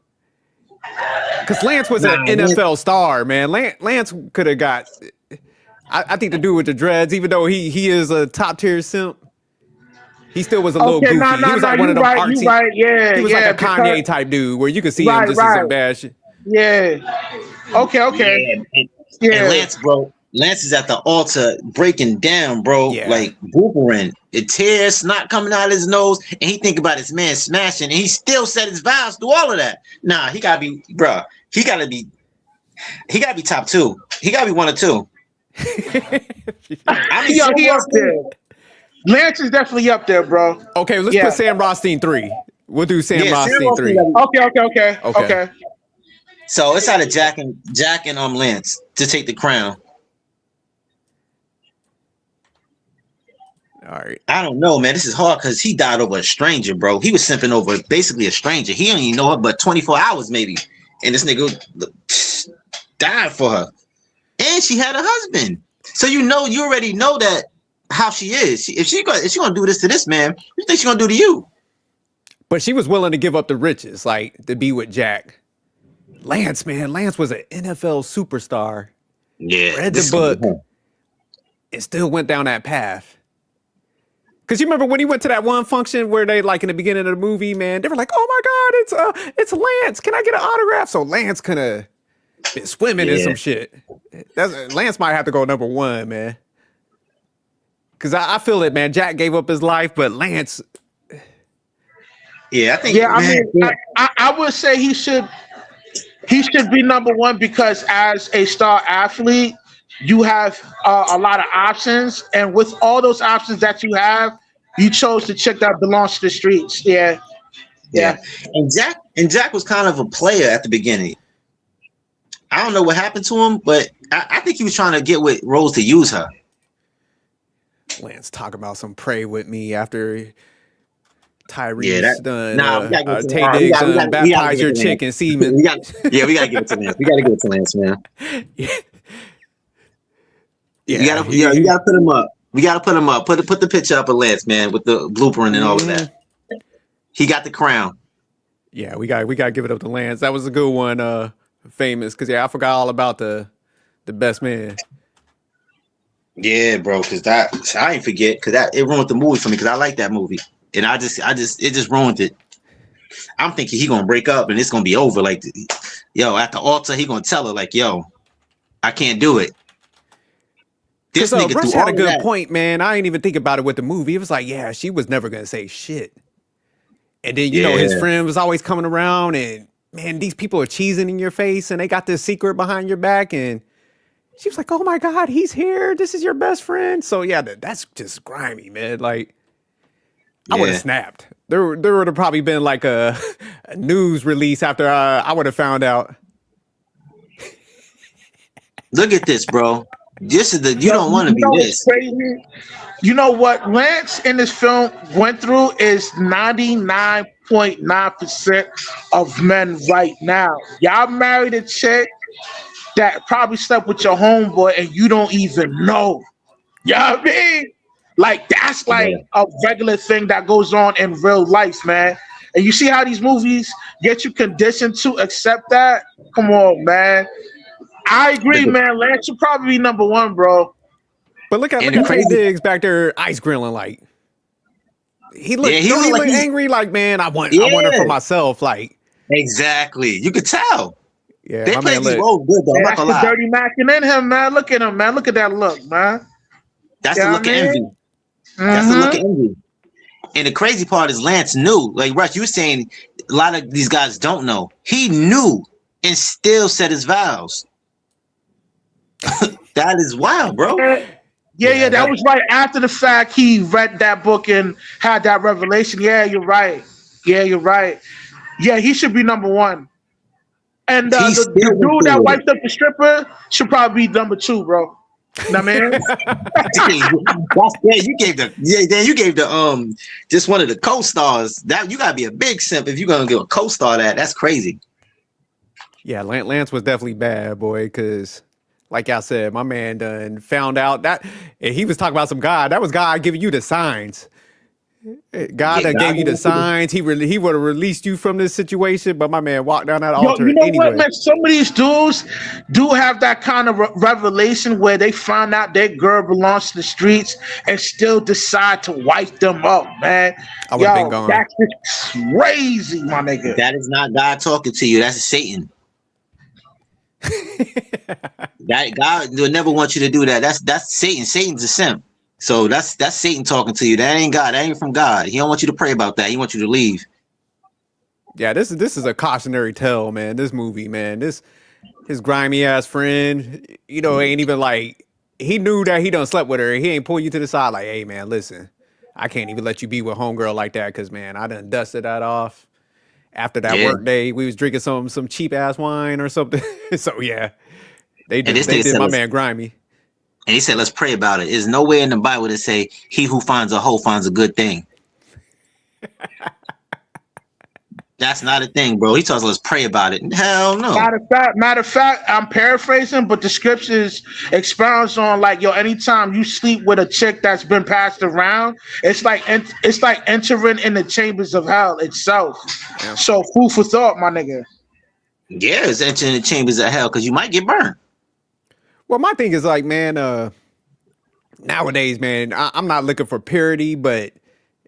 Because Lance was an NFL star, man. Lance could have got, I think the dude with the dreads, even though he is a top tier simp, he still was a little goofy. He was like one of them artsy. Right, yeah, he was like a Kanye type dude where you could see him just as a bad shit. Yeah. Okay. Yeah. And Lance is at the altar breaking down, bro. Yeah. Like blubbering. It tears, snot coming out of his nose, and he think about his man smashing, and he still said his vows through all of that. Nah, he gotta be, bro. He gotta be top two. He gotta be one or two. I mean, Yo, he up there. Lance is definitely up there, bro. Okay, let's put Sam Rothstein 3. We'll do Sam Rothstein 3. Okay. So it's out of Jack and Lance to take the crown. All right. I don't know, man. This is hard because he died over a stranger, bro. He was simping over basically a stranger. He don't even know her but 24 hours maybe. And this nigga died for her. And she had a husband. So you already know that how she is. If she gonna do this to this man, what you think she gonna do to you? But she was willing to give up the riches, like to be with Jack. Lance, man. Lance was an NFL superstar. Yeah. Read the book and still went down that path. Because you remember when he went to that one function where they, like in the beginning of the movie, man, they were like, "Oh my God, it's Lance. Can I get an autograph?" So Lance could have been swimming in some shit. Lance might have to go number one, man. Because I feel it, man. Jack gave up his life, but Lance. Yeah, I think. Yeah, I would say he should be number one because as a star athlete, you have a lot of options, and with all those options that you have, you chose the chick that belongs to the streets. Yeah. And Jack was kind of a player at the beginning. I don't know what happened to him, but I think he was trying to get with Rose to use her. Lance talking about some pray with me after Tyrese done. Tay Diggs done baptize your chick in semen. we gotta give it to Lance. We gotta give it to Lance, man. You gotta put him up. We gotta put him up. Put the picture up of Lance, man, with the blooper and all of that. He got the crown. Yeah, we gotta give it up to Lance. That was a good one, famous. Because I forgot all about the best man. Yeah, bro. Because I ain't forget. Because it ruined the movie for me. Because I like that movie, and it just ruined it. I'm thinking he gonna break up and it's gonna be over. Like, yo, at the altar, he gonna tell her like, yo, I can't do it. This nigga Rush had a good point, man. I ain't even think about it with the movie. It was like, yeah, she was never gonna say shit. And then you know his friend was always coming around, and man, these people are cheesing in your face, and they got this secret behind your back, and she was like, "Oh my God, he's here! This is your best friend." So yeah, that's just grimy, man. Like, I would have snapped. There would have probably been like a news release after I would have found out. Look at this, bro. This is you don't want to be this. Crazy? You know what Lance in this film went through is 99.9% of men right now. Y'all married a chick that probably slept with your homeboy and you don't even know. You know what I mean? Like, that's like a regular thing that goes on in real life, man. And you see how these movies get you conditioned to accept that? Come on, man. I agree, man. Lance should probably be number one, bro. But look at Tay Diggs back there ice grilling. Like, he looked angry. Like, man, I want her for myself. Like, exactly. You could tell. Yeah, they played these roles good though. That's the dirty macking in him, man. Look at him, man. Look at that look, man. That's the look of envy. That's the look of envy. And the crazy part is Lance knew. Like, Rush, you were saying a lot of these guys don't know. He knew and still said his vows. That is wild, bro. Yeah, that was right after the fact. He read that book and had that revelation. Yeah, you're right. Yeah, he should be number one. And the dude that wiped up the stripper should probably be number two, bro. Nah, man. You gave the just one of the co-stars. That you gotta be a big simp if you're gonna give a co-star that. That's crazy. Yeah, Lance was definitely bad, boy, because like I said, my man done found out that he was talking about some God. That was God giving you the signs. God gave you the signs. He would have released you from this situation, but my man walked down that altar you know anyway. What, man? Some of these dudes do have that kind of revelation where they find out their girl belongs to the streets and still decide to wipe them up, man. I would have been gone. That's just crazy, my nigga. That is not God talking to you. That's Satan. God will never want you to do that. That's Satan. Satan's a simp. So that's Satan talking to you. That ain't God. That ain't from God. He don't want you to pray about that. He wants you to leave. Yeah, this is a cautionary tale, man. This movie, man. His grimy ass friend, ain't even like he knew that he done slept with her. He ain't pull you to the side like, hey man, listen, I can't even let you be with homegirl like that because man, I done dusted that off. After that Yeah. work day, we was drinking some cheap ass wine or something. So yeah, they And this did nigga my said, man grimy. and he said, let's pray about it. There's nowhere in the Bible that say he who finds a hoe finds a good thing. That's not a thing, bro. He tells us let's pray about it. Hell no. Matter of fact, I'm paraphrasing, but the scriptures expounds on like, yo, anytime you sleep with a chick that's been passed around, it's like entering in the chambers of hell itself. Yeah. So food for thought, my nigga. Yeah, it's entering the chambers of hell because you might get burned. Well, my thing is like, man, nowadays, man, I'm not looking for purity, but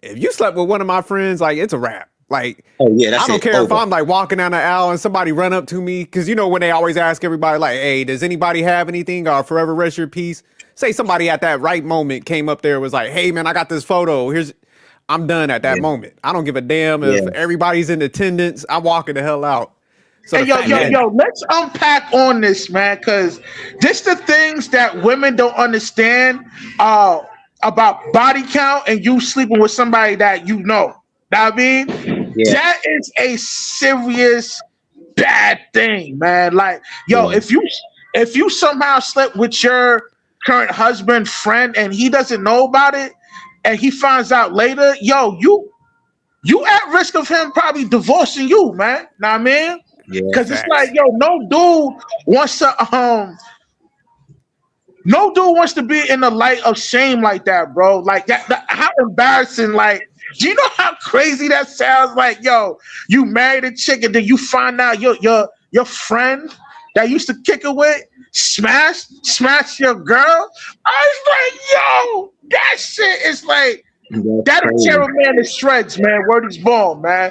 if you slept with one of my friends, like it's a wrap. Like, oh yeah, that's I don't care over. if I'm like walking down the aisle and somebody run up to me, because when they always ask everybody like, hey, does anybody have anything or forever rest your peace? Say somebody at that right moment came up there and was like, hey man, I got this photo. I'm done at that moment. I don't give a damn if everybody's in attendance. I'm walking the hell out. So hey, yo, let's unpack on this, man, because this the things that women don't understand about body count and you sleeping with somebody that you know. I mean, that is a serious bad thing, man. Like, yo, if you somehow slept with your current husband, friend, and he doesn't know about it, and he finds out later, yo, you at risk of him probably divorcing you, man. Know what I mean? Because it's like, yo, no dude wants to be in the light of shame like that, bro. Like that how embarrassing, like. Do you know how crazy that sounds? Like, yo, you married a chick and then you find out your friend that used to kick it with smash your girl. I was like, yo, that shit is like that'll tear a man to shreds, man. Word is born, man.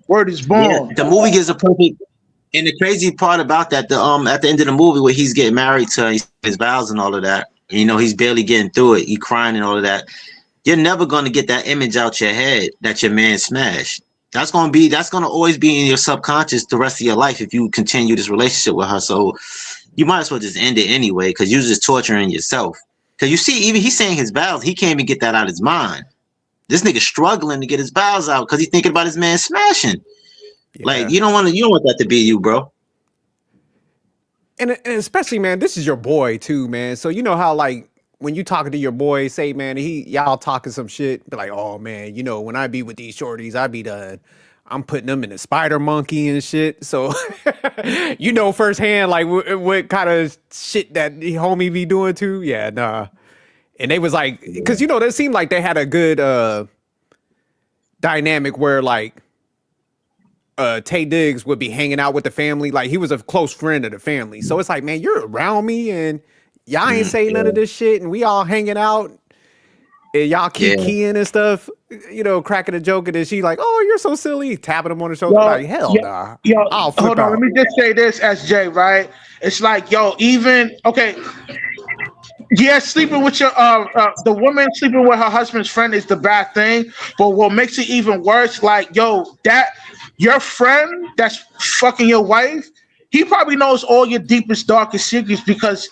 Word is born. Yeah, the movie gives a perfect. And the crazy part about that, at the end of the movie where he's getting married to his vows and all of that, he's barely getting through it. He crying and all of that. You're never going to get that image out your head that your man smashed. That's going to always be in your subconscious the rest of your life if you continue this relationship with her. So you might as well just end it anyway, because you're just torturing yourself. Because you see, even he's saying his vows, he can't even get that out of his mind. This nigga's struggling to get his vows out because he's thinking about his man smashing. Yeah. Like you don't want that to be you, bro. And especially, man, this is your boy too, man. So you know how like. When you talking to your boy, say, man, y'all talking some shit, be like, oh man, when I be with these shorties, I be done. I'm putting them in a spider monkey and shit. So, firsthand, like what kind of shit that the homie be doing too. Yeah, nah. And they was like, because it seemed like they had a good dynamic where like Tay Diggs would be hanging out with the family, like he was a close friend of the family. So it's like, man, you're around me and. Y'all ain't saying none of this shit, and we all hanging out, and y'all keep keying and stuff, cracking a joke, and then she like, "Oh, you're so silly," tapping him on the shoulder, like, "Hell nah." I'll flip hold on, let me just say this, SJ, right? It's like, yo, sleeping with your the woman sleeping with her husband's friend is the bad thing, but what makes it even worse, like, yo, that your friend that's fucking your wife, he probably knows all your deepest, darkest secrets because.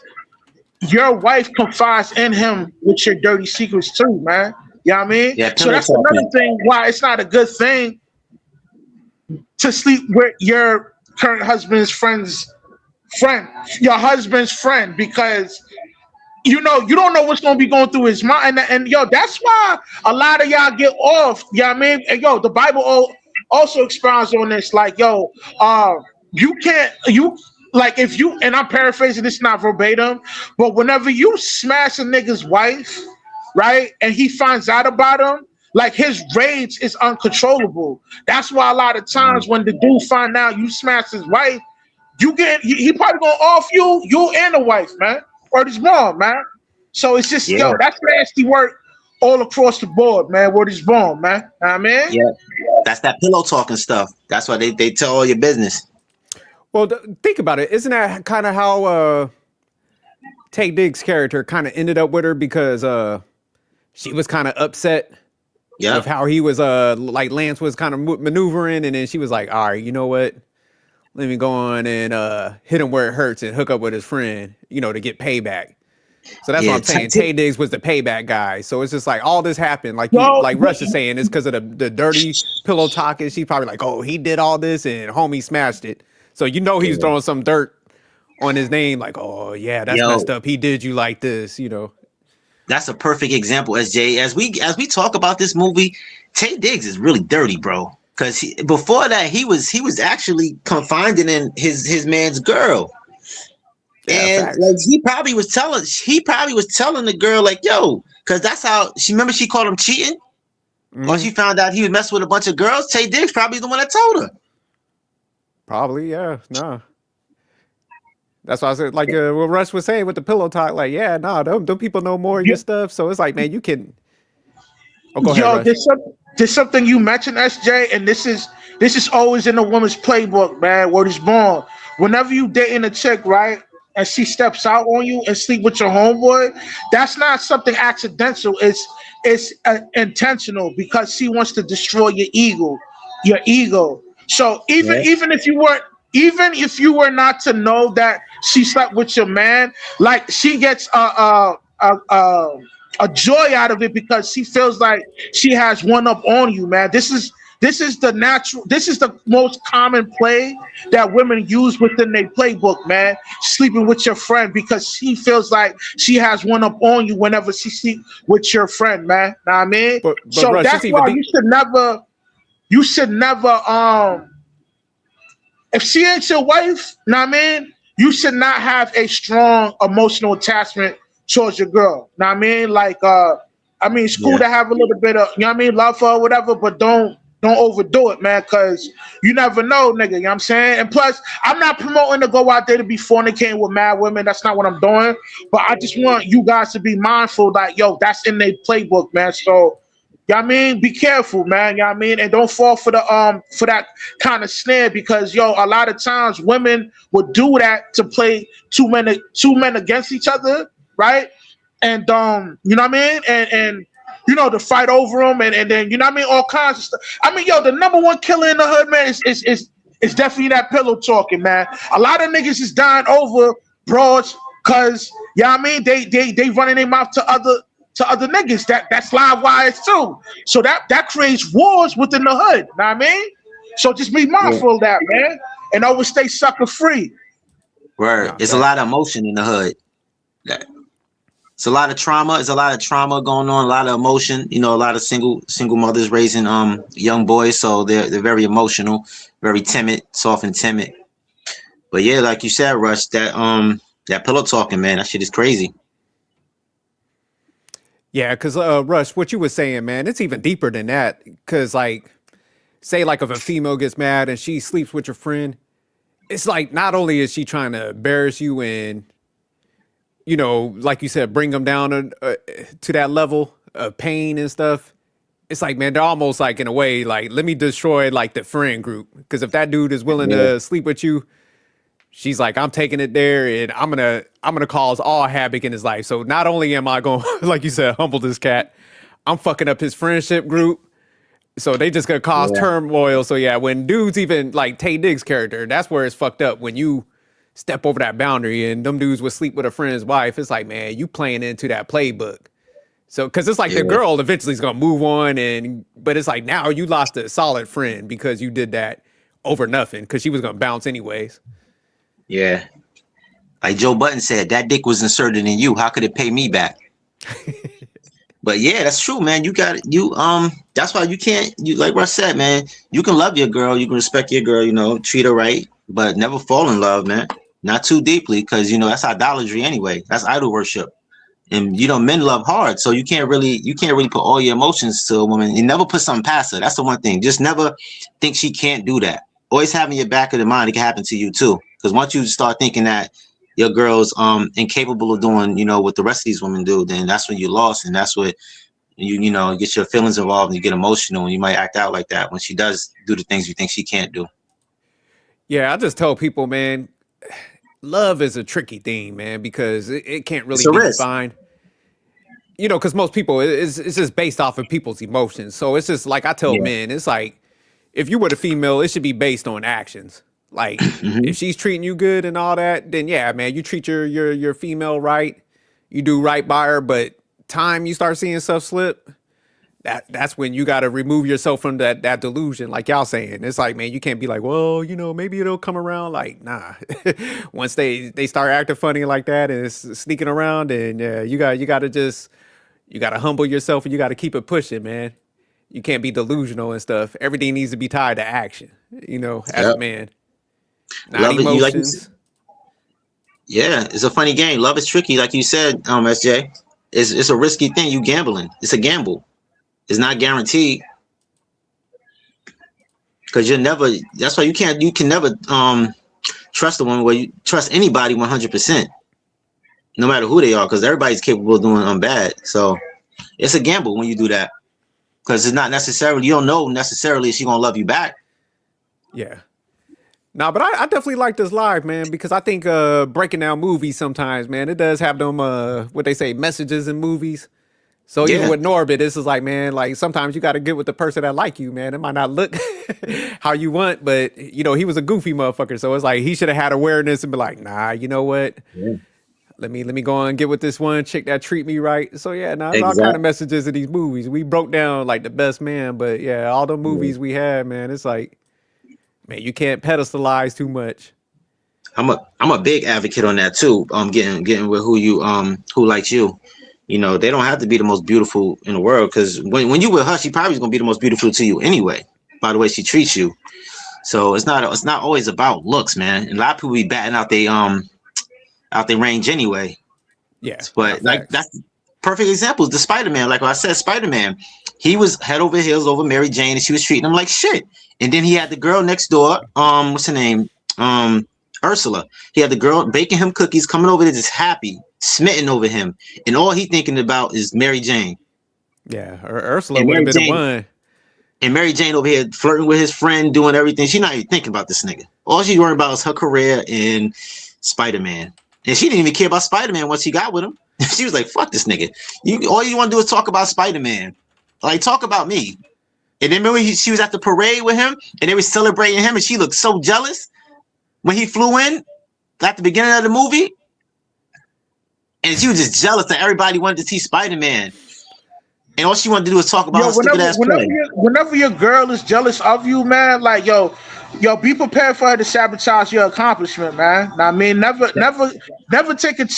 Your wife confides in him with your dirty secrets too, man. You know what I mean? Yeah, so that's another thing why it's not a good thing to sleep with your current husband's friend's friend, your husband's friend, because you don't know what's gonna be going through his mind. And yo, that's why a lot of y'all get off. You know what I mean? And yo, the Bible also expounds on this, like, yo, like if you, and I'm paraphrasing this, not verbatim, but whenever you smash a nigga's wife, right, and he finds out about him, like his rage is uncontrollable. That's why a lot of times when the dude find out you smash his wife, he probably gonna off you and the wife, man, or his mom, man. So it's just yo, that's nasty work all across the board, man. Word is born, man. Know what I mean? Yeah, that's that pillow talking stuff. That's why they tell all your business. Well, think about it. Isn't that kind of how Tay Diggs' character kind of ended up with her because she was kind of upset Yeah. with how he was like Lance was kind of maneuvering, and then she was like, all right, you know what? Let me go on and hit him where it hurts and hook up with his friend, to get payback. So that's what Yeah. I'm saying. Tay Diggs was the payback guy. So it's just like all this happened, Yo, like Rush is saying, it's because of the dirty pillow talking. She's probably like, oh, he did all this and homie smashed it. So he's throwing some dirt on his name, like, oh yeah, that's Yo, messed up. He did you like this. that's a perfect example, SJ. As we talk about this movie, Tay Diggs is really dirty, bro. Because before that, he was actually confiding in his man's girl. Yeah, And facts. like he probably was telling the girl, like, yo, because that's how she called him cheating. Or she found out he was messing with a bunch of girls. Tay Diggs probably the one that told her. Probably, yeah. Nah. That's why I said, like what Rush was saying with the pillow talk, like, yeah, nah, them people know more of your stuff. So it's like, man, you can. Oh, go ahead, yo, Rush. there's something you mentioned, SJ, and this is always in a woman's playbook, man. Word is born. Whenever you dating a chick, right, and she steps out on you and sleep with your homeboy, that's not something accidental. It's intentional because she wants to destroy your ego, So even if you were not to know that she slept with your man, like she gets a joy out of it because she feels like she has one up on you, man. This is the most common play that women use within their playbook, man. Sleeping with your friend because she feels like she has one up on you whenever she sleep with your friend, man. Know what I mean? But So Rush, that's why you should never if she ain't your wife, know what I mean, you should not have a strong emotional attachment towards your girl. Know what I mean? Like it's cool to have a little bit of, love for her or whatever, but don't overdo it, man, because you never know, nigga, you know what I'm saying? And plus, I'm not promoting to go out there to be fornicating with mad women. That's not what I'm doing. But I just want you guys to be mindful that, yo, that's in their playbook, man. So, you know what I mean? Be careful, man. You know what I mean? And don't fall for that kind of snare because, yo, a lot of times women would do that to play two men against each other, right? And you know what I mean? And to fight over them and then, you know what I mean, all kinds of stuff. I mean, yo, the number one killer in the hood, man, is definitely that pillow talking, man. A lot of niggas is dying over broads because, you know what I mean, they running their mouth to other niggas. That's live wires too. So that creates wars within the hood. Know what I mean? So just be mindful of that, man. And always stay sucker free. Right. It's a lot of emotion in the hood. It's a lot of trauma. There's a lot of trauma going on, a lot of emotion. A lot of single mothers raising young boys, so they're very emotional, very timid, soft and timid. But yeah, like you said, Rush, that pillow talking, man, that shit is crazy. Yeah, because Rush, what you were saying, man, it's even deeper than that. Because like, say like if a female gets mad and she sleeps with your friend, it's like not only is she trying to embarrass you and like you said, bring them down to that level of pain and stuff. It's like, man, they're almost like in a way, like, let me destroy like the friend group. Because if that dude is willing to sleep with you, she's like, I'm taking it there and I'm gonna cause all havoc in his life. So not only am I going, like you said, humble this cat, I'm fucking up his friendship group. So they just gonna cause turmoil. So yeah, when dudes even like Tay Diggs' character, that's where it's fucked up. When you step over that boundary and them dudes would sleep with a friend's wife, it's like, man, you playing into that playbook. So because it's like the girl eventually is gonna move on, but it's like now you lost a solid friend because you did that over nothing because she was gonna bounce anyways. Yeah, like Joe Budden said, that dick was inserted in you. How could it pay me back? But yeah, that's true, man. You got it. That's why you can't. You like Russ said, man. You can love your girl, you can respect your girl, treat her right, but never fall in love, man. Not too deeply, because that's idolatry anyway. That's idol worship, and men love hard, so you can't really put all your emotions to a woman. You never put something past her. That's the one thing. Just never think she can't do that. Always have in your back of the mind it can happen to you too. Because once you start thinking that your girl's incapable of doing what the rest of these women do, then that's when you're lost, and that's what you get your feelings involved and you get emotional and you might act out like that when she does do the things you think she can't do. Yeah, I just tell people, man, love is a tricky thing, man, because it can't It's really a be risk. defined. You know, because most people, it's just based off of people's emotions. So it's just like I tell Yeah. men, it's like if you were the female, it should be based on actions. Like Hmm. if she's treating you good and all that, then yeah, man, you treat your female right, you do right by her. But time you start seeing stuff slip, that's when you got to remove yourself from that delusion. Like y'all saying, it's like, man, you can't be like, well, you know, maybe it'll come around. Like, nah. Once they start acting funny like that and it's sneaking around, and yeah, you got to humble yourself and you got to keep it pushing, man. You can't be delusional and stuff. Everything needs to be tied to action, you know, as a Yep. man, not Love it. You like you said. emotions. Yeah, it's a funny game. Love is tricky, like you said, SJ. It's a risky thing. You gambling. It's a gamble. It's not guaranteed because you're never. That's why you can never trust the one where you trust anybody 100%, no matter who they are, because everybody's capable of doing bad. So it's a gamble when you do that because it's not necessarily you don't know necessarily if she's gonna love you back. Yeah. Nah, but I definitely like this live, man, because I think breaking down movies sometimes, man, it does have them what they say messages in movies. So even Yeah, with Norbit, this is like, man, like sometimes you got to get with the person that like you, man. It might not look how you want, but you know he was a goofy motherfucker, so it's like he should have had awareness and be like, nah, you know what? yeah. Let me go and get with this one chick that treat me right. So yeah, now there's all kind of Exactly. messages in these movies. We broke down like the best man, but yeah, all the Yeah. movies we had, man, it's like, man, you can't pedestalize too much. I'm a big advocate on that too. Getting with who likes you. You know, they don't have to be the most beautiful in the world because when you with her, she probably is gonna be the most beautiful to you anyway. By the way she treats you, so it's not always about looks, man. And a lot of people be batting out their range anyway. Yeah, nah, But like facts. that's perfect examples. The Spider-Man, like I said, Spider-Man, he was head over heels over Mary Jane, and she was treating him like shit. And then he had the girl next door, what's her name, Ursula. He had the girl baking him cookies, coming over there just happy, smitten over him, and all he thinking about is Mary Jane. Yeah, Ursula And would have Mary been the Jane, one. and Mary Jane over here flirting with his friend, doing everything. She's not even thinking about this nigga. All she's worrying about is her career and Spider-Man. And she didn't even care about Spider-Man once he got with him. She was like, "Fuck this nigga. All you want to do is talk about Spider-Man. Like, talk about me." And then remember, she was at the parade with him, and they were celebrating him, and she looked so jealous when he flew in at the beginning of the movie, and she was just jealous that everybody wanted to see Spider-Man, and all she wanted to do was talk about Yo, her stupid ass play. whenever your girl is jealous of you, man, like yo, be prepared for her to sabotage your accomplishment, man. Now, I mean, never take it,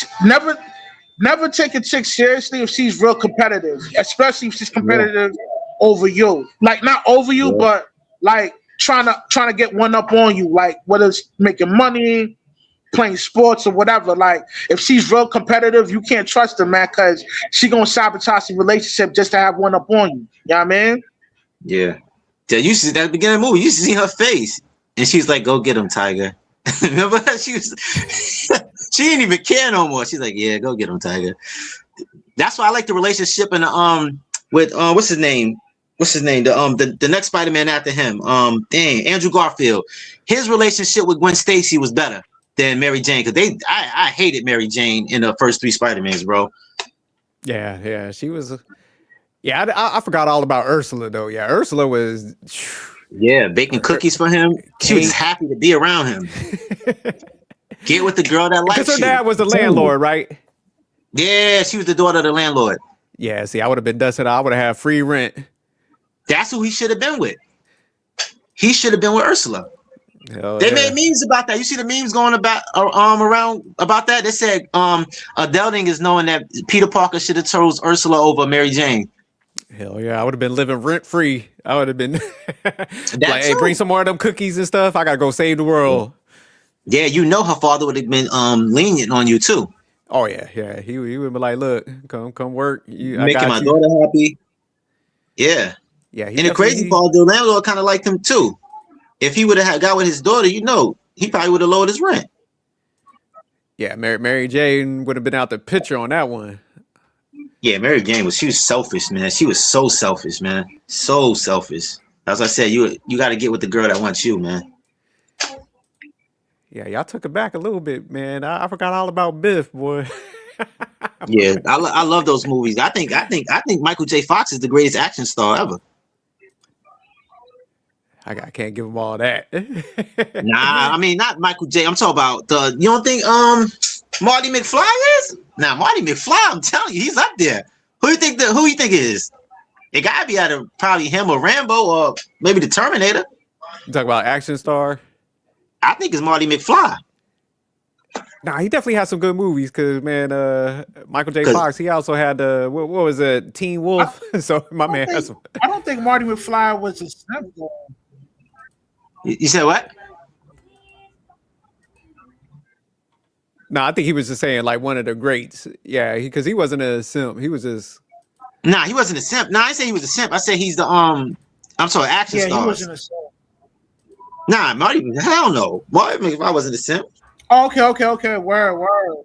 never take a chick seriously if she's real competitive, especially if she's Yeah, competitive over you. Like not over you, yeah, but like trying to get one up on you. Like whether it's making money, playing sports or whatever. Like if she's real competitive, you can't trust her, man, because she gonna sabotage the relationship just to have one up on you. You know what I mean? yeah. Yeah, you see at the beginning of the movie, you see her face, and she's like, "Go get him, Tiger." Remember, she didn't even care no more. She's like, "Yeah, go get him, Tiger." That's why I like the relationship in the with what's his name? What's his name? The next Spider-Man after him. Andrew Garfield. His relationship with Gwen Stacy was better than Mary Jane because I hated Mary Jane in the first three Spider-Mans, bro. Yeah, she was. Yeah, I forgot all about Ursula though. Yeah, Ursula was Yeah, baking cookies for him. She was just cake happy to be around him. Get with the girl that because her likes you. dad was the I'm telling you. landlord, right? Yeah, she was the daughter of the landlord. Yeah, see, I would have been dusted. I would have had free rent. That's who he should have been with. He should have been with Ursula. Hell They made yeah, memes about that. You see the memes going about around about that? They said Adelding is knowing that Peter Parker should have chose Ursula over Mary Jane. hell yeah. I would have been living rent free. I would have been like, That hey, bring too. some more of them cookies and stuff. I gotta go save the world. Yeah, you know her father would have been lenient on you too, Oh yeah. He would be like, look, come work. I making got my you. daughter happy. Yeah, Yeah, he and the crazy definitely. part, the landlord kind of liked him too. If he would have got with his daughter, he probably would have lowered his rent. Yeah, Mary Jane would have been out the picture on that one. Yeah, Mary Jane she was selfish, man. She was so selfish, man. So selfish. As I said, you got to get with the girl that wants you, man. Yeah, y'all took it back a little bit, man. I forgot all about Biff, boy. Yeah, I love those movies. I think Michael J. Fox is the greatest action star ever. I can't give him all that. Nah, I mean not Michael J. I'm talking about the. You don't think Marty McFly is? Nah, Marty McFly. I'm telling you, he's up there. Who you think it is? It gotta be either probably him or Rambo or maybe the Terminator. You talk about action star. I think it's Marty McFly. Nah, he definitely has some good movies. Cause man, Michael J. 'Cause- Fox, he also had what was it, Teen Wolf? So my man has some. I don't think Marty McFly was a simp. You said what? No, I think he was just saying like one of the greats. Yeah, because he wasn't a simp. He was just. Nah, he wasn't a simp. Nah, I didn't say he was a simp. I said he's the I'm sorry, action Yeah, stars. he wasn't a simp. Nah, Marty, hell no. Marty McFly wasn't a simp. Oh, okay. Word.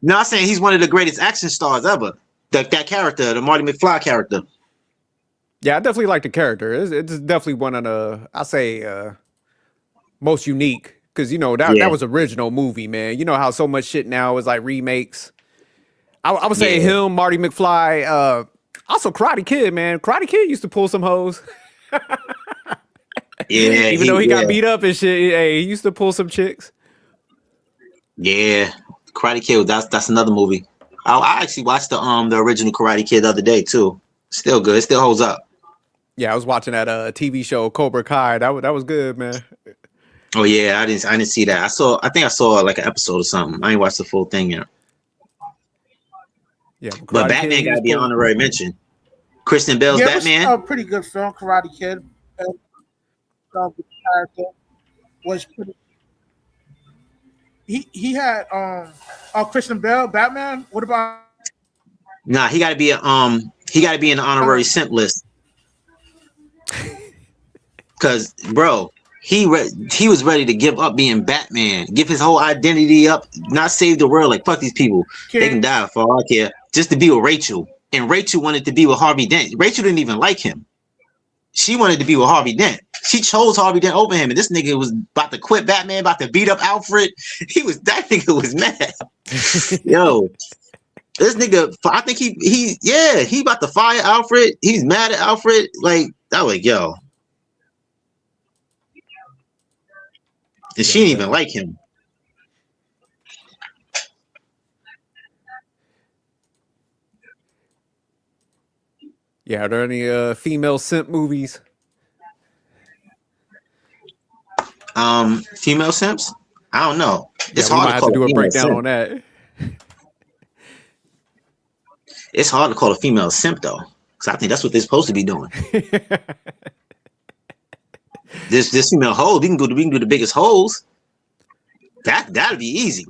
No, I'm saying he's one of the greatest action stars ever. That character, the Marty McFly character. Yeah, I definitely like the character. It's definitely one of the I say most unique because that was original movie, man. You know how so much shit now is like remakes. I would say him, Marty McFly, also Karate Kid, man. Karate Kid used to pull some hoes. Yeah, even though he got beat up and shit, hey, he used to pull some chicks. Yeah, Karate Kid. That's another movie. I actually watched the original Karate Kid the other day too. Still good. It still holds up. Yeah, I was watching that TV show Cobra Kai. That was good, man. Oh yeah, I didn't see that. I think I saw like an episode or something. I ain't watched the full thing yet. Yeah, but Batman gotta be an honorary mention. Kristen Bell's Batman. It was a pretty good film. Karate Kid. The character was pretty. He had Kristen Bell Batman. What about? Nah, he gotta be in the honorary simp list. Cause bro, he was ready to give up being Batman, give his whole identity up, not save the world. Like fuck these people, they can die for all I care. Just to be with Rachel, and Rachel wanted to be with Harvey Dent. Rachel didn't even like him. She wanted to be with Harvey Dent. She chose Harvey Dent over him, and this nigga was about to quit Batman, about to beat up Alfred. That nigga was mad. Yo, this nigga, I think he about to fire Alfred. He's mad at Alfred. Like I was like, yo. And she didn't even like him. Yeah, are there any female simp movies? Female simps? I don't know. It's hard to call do a breakdown on that. It's hard to call a female simp though, because I think that's what they're supposed to be doing. This female hole, we can do the biggest holes. That'd be easy.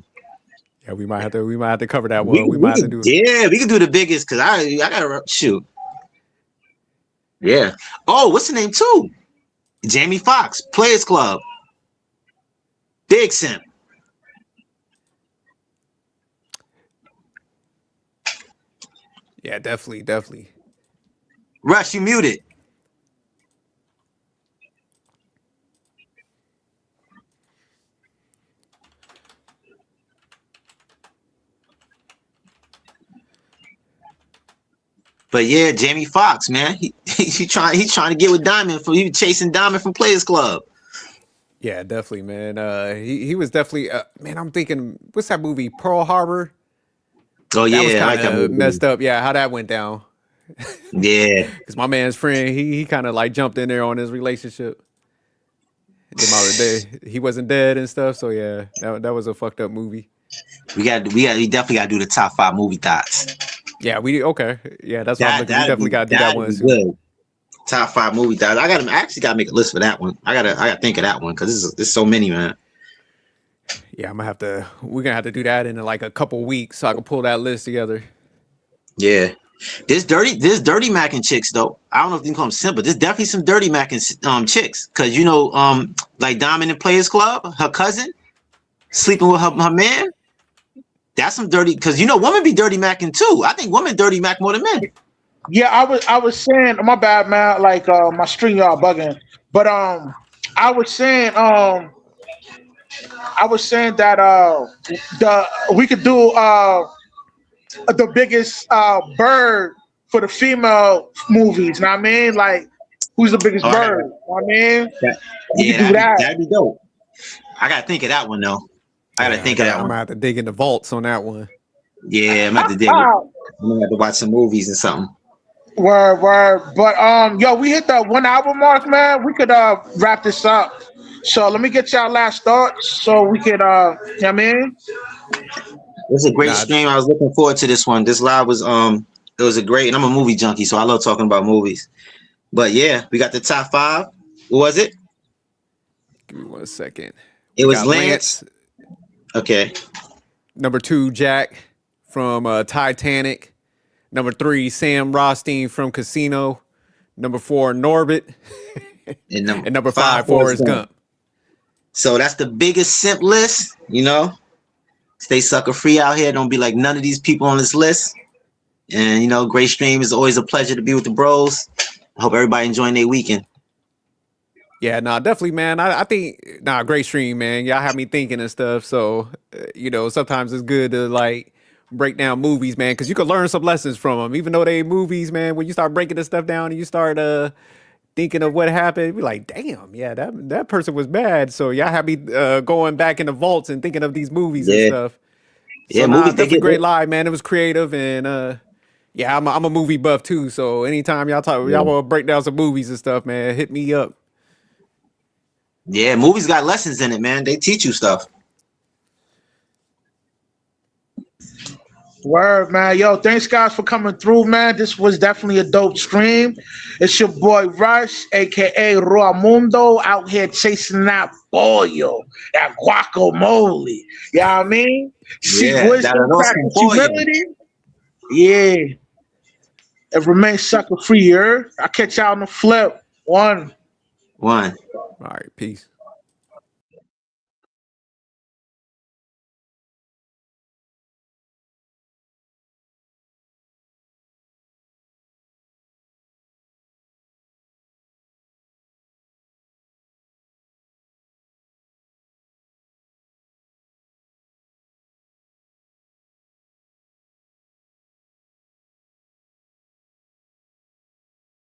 Yeah, we might have to cover that one. We might have to do it. Yeah, we can do the biggest because I gotta shoot. Yeah. Oh, what's the name too? Jamie Foxx, Players Club. Big simp. Yeah, definitely. Rush, you muted. But yeah, Jamie Foxx, man, he trying to get with Diamond he was chasing Diamond from Players Club. Yeah, definitely, man. He was definitely man. I'm thinking, what's that movie, Pearl Harbor? Oh yeah, that was kind of messed up. Yeah, how that went down. Yeah, because my man's friend, he kind of like jumped in there on his relationship. He wasn't dead and stuff. So yeah, that was a fucked up movie. We definitely got to do the top 5 movie thoughts. Yeah, okay. Yeah, that's what I'm looking. We definitely got to do that one. Good. Top 5 movie thoughts. I actually got to make a list for that one. I gotta think of that one because there's so many, man. Yeah, we're gonna have to do that in like a couple weeks so I can pull that list together. Yeah. There's dirty macking chicks though. I don't know if you can call them simp, but there's definitely some dirty macking chicks. Cause like Diamond in Players Club, her cousin, sleeping with her man. That's some dirty, because women be dirty macking too. I think women dirty mac more than men. Yeah, I was saying, my bad, man. Like my string y'all bugging, but I was saying I was saying that we could do the biggest bird for the female movies. Know what I mean? Like, who's the biggest Oh, bird? Know what I mean? that, We yeah, could do that. that'd be dope. I gotta think of that one though. I gotta think of that I'm one. gonna have to dig in the vaults on that one. Yeah, I'm gonna have to dig. I'm gonna have to watch some movies and something. Word. But yo, we hit the 1 hour mark, man. We could wrap this up. So let me get y'all last thoughts so we could you know what I mean? It was a great Nah, stream. I was looking forward to this one. This live was it was a great, and I'm a movie junkie, so I love talking about movies. But yeah, we got the top 5. What was it? give me 1 second. It We was got Lance. Okay. Number 2, Jack from Titanic. Number 3, Sam Rothstein from Casino. Number 4, Norbit. And And number 5, Forrest Gump. So that's the biggest simp list, you know. Stay sucker free out here. Don't be like none of these people on this list. And you know, great stream. Is always a pleasure to be with the bros. I hope everybody enjoying their weekend. Yeah, nah, definitely, man. I think, great stream, man. Y'all have me thinking and stuff. So, you know, sometimes it's good to like break down movies, man, because you can learn some lessons from them, even though they movies, man. When you start breaking this stuff down and you start thinking of what happened, be like, damn, yeah, that person was bad. So y'all have me going back in the vaults and thinking of these movies and Yeah. stuff. So Yeah, movies, they definitely get great lit. live, man. It was creative and yeah, I'm a movie buff too. So anytime y'all Yeah. want to break down some movies and stuff, man, hit me up. Yeah, movies got lessons in it, man. They teach you stuff. Word, man. Yo, thanks guys for coming through, man. This was definitely a dope stream. It's your boy Rush, aka Mundo, out here chasing that pollo, that guacamole. You know what I mean? Seek Yeah, that wisdom, arroz con practice pollo. humility. Yeah. And remain sucker free, I'll catch y'all on the flip. One. One. All right, peace.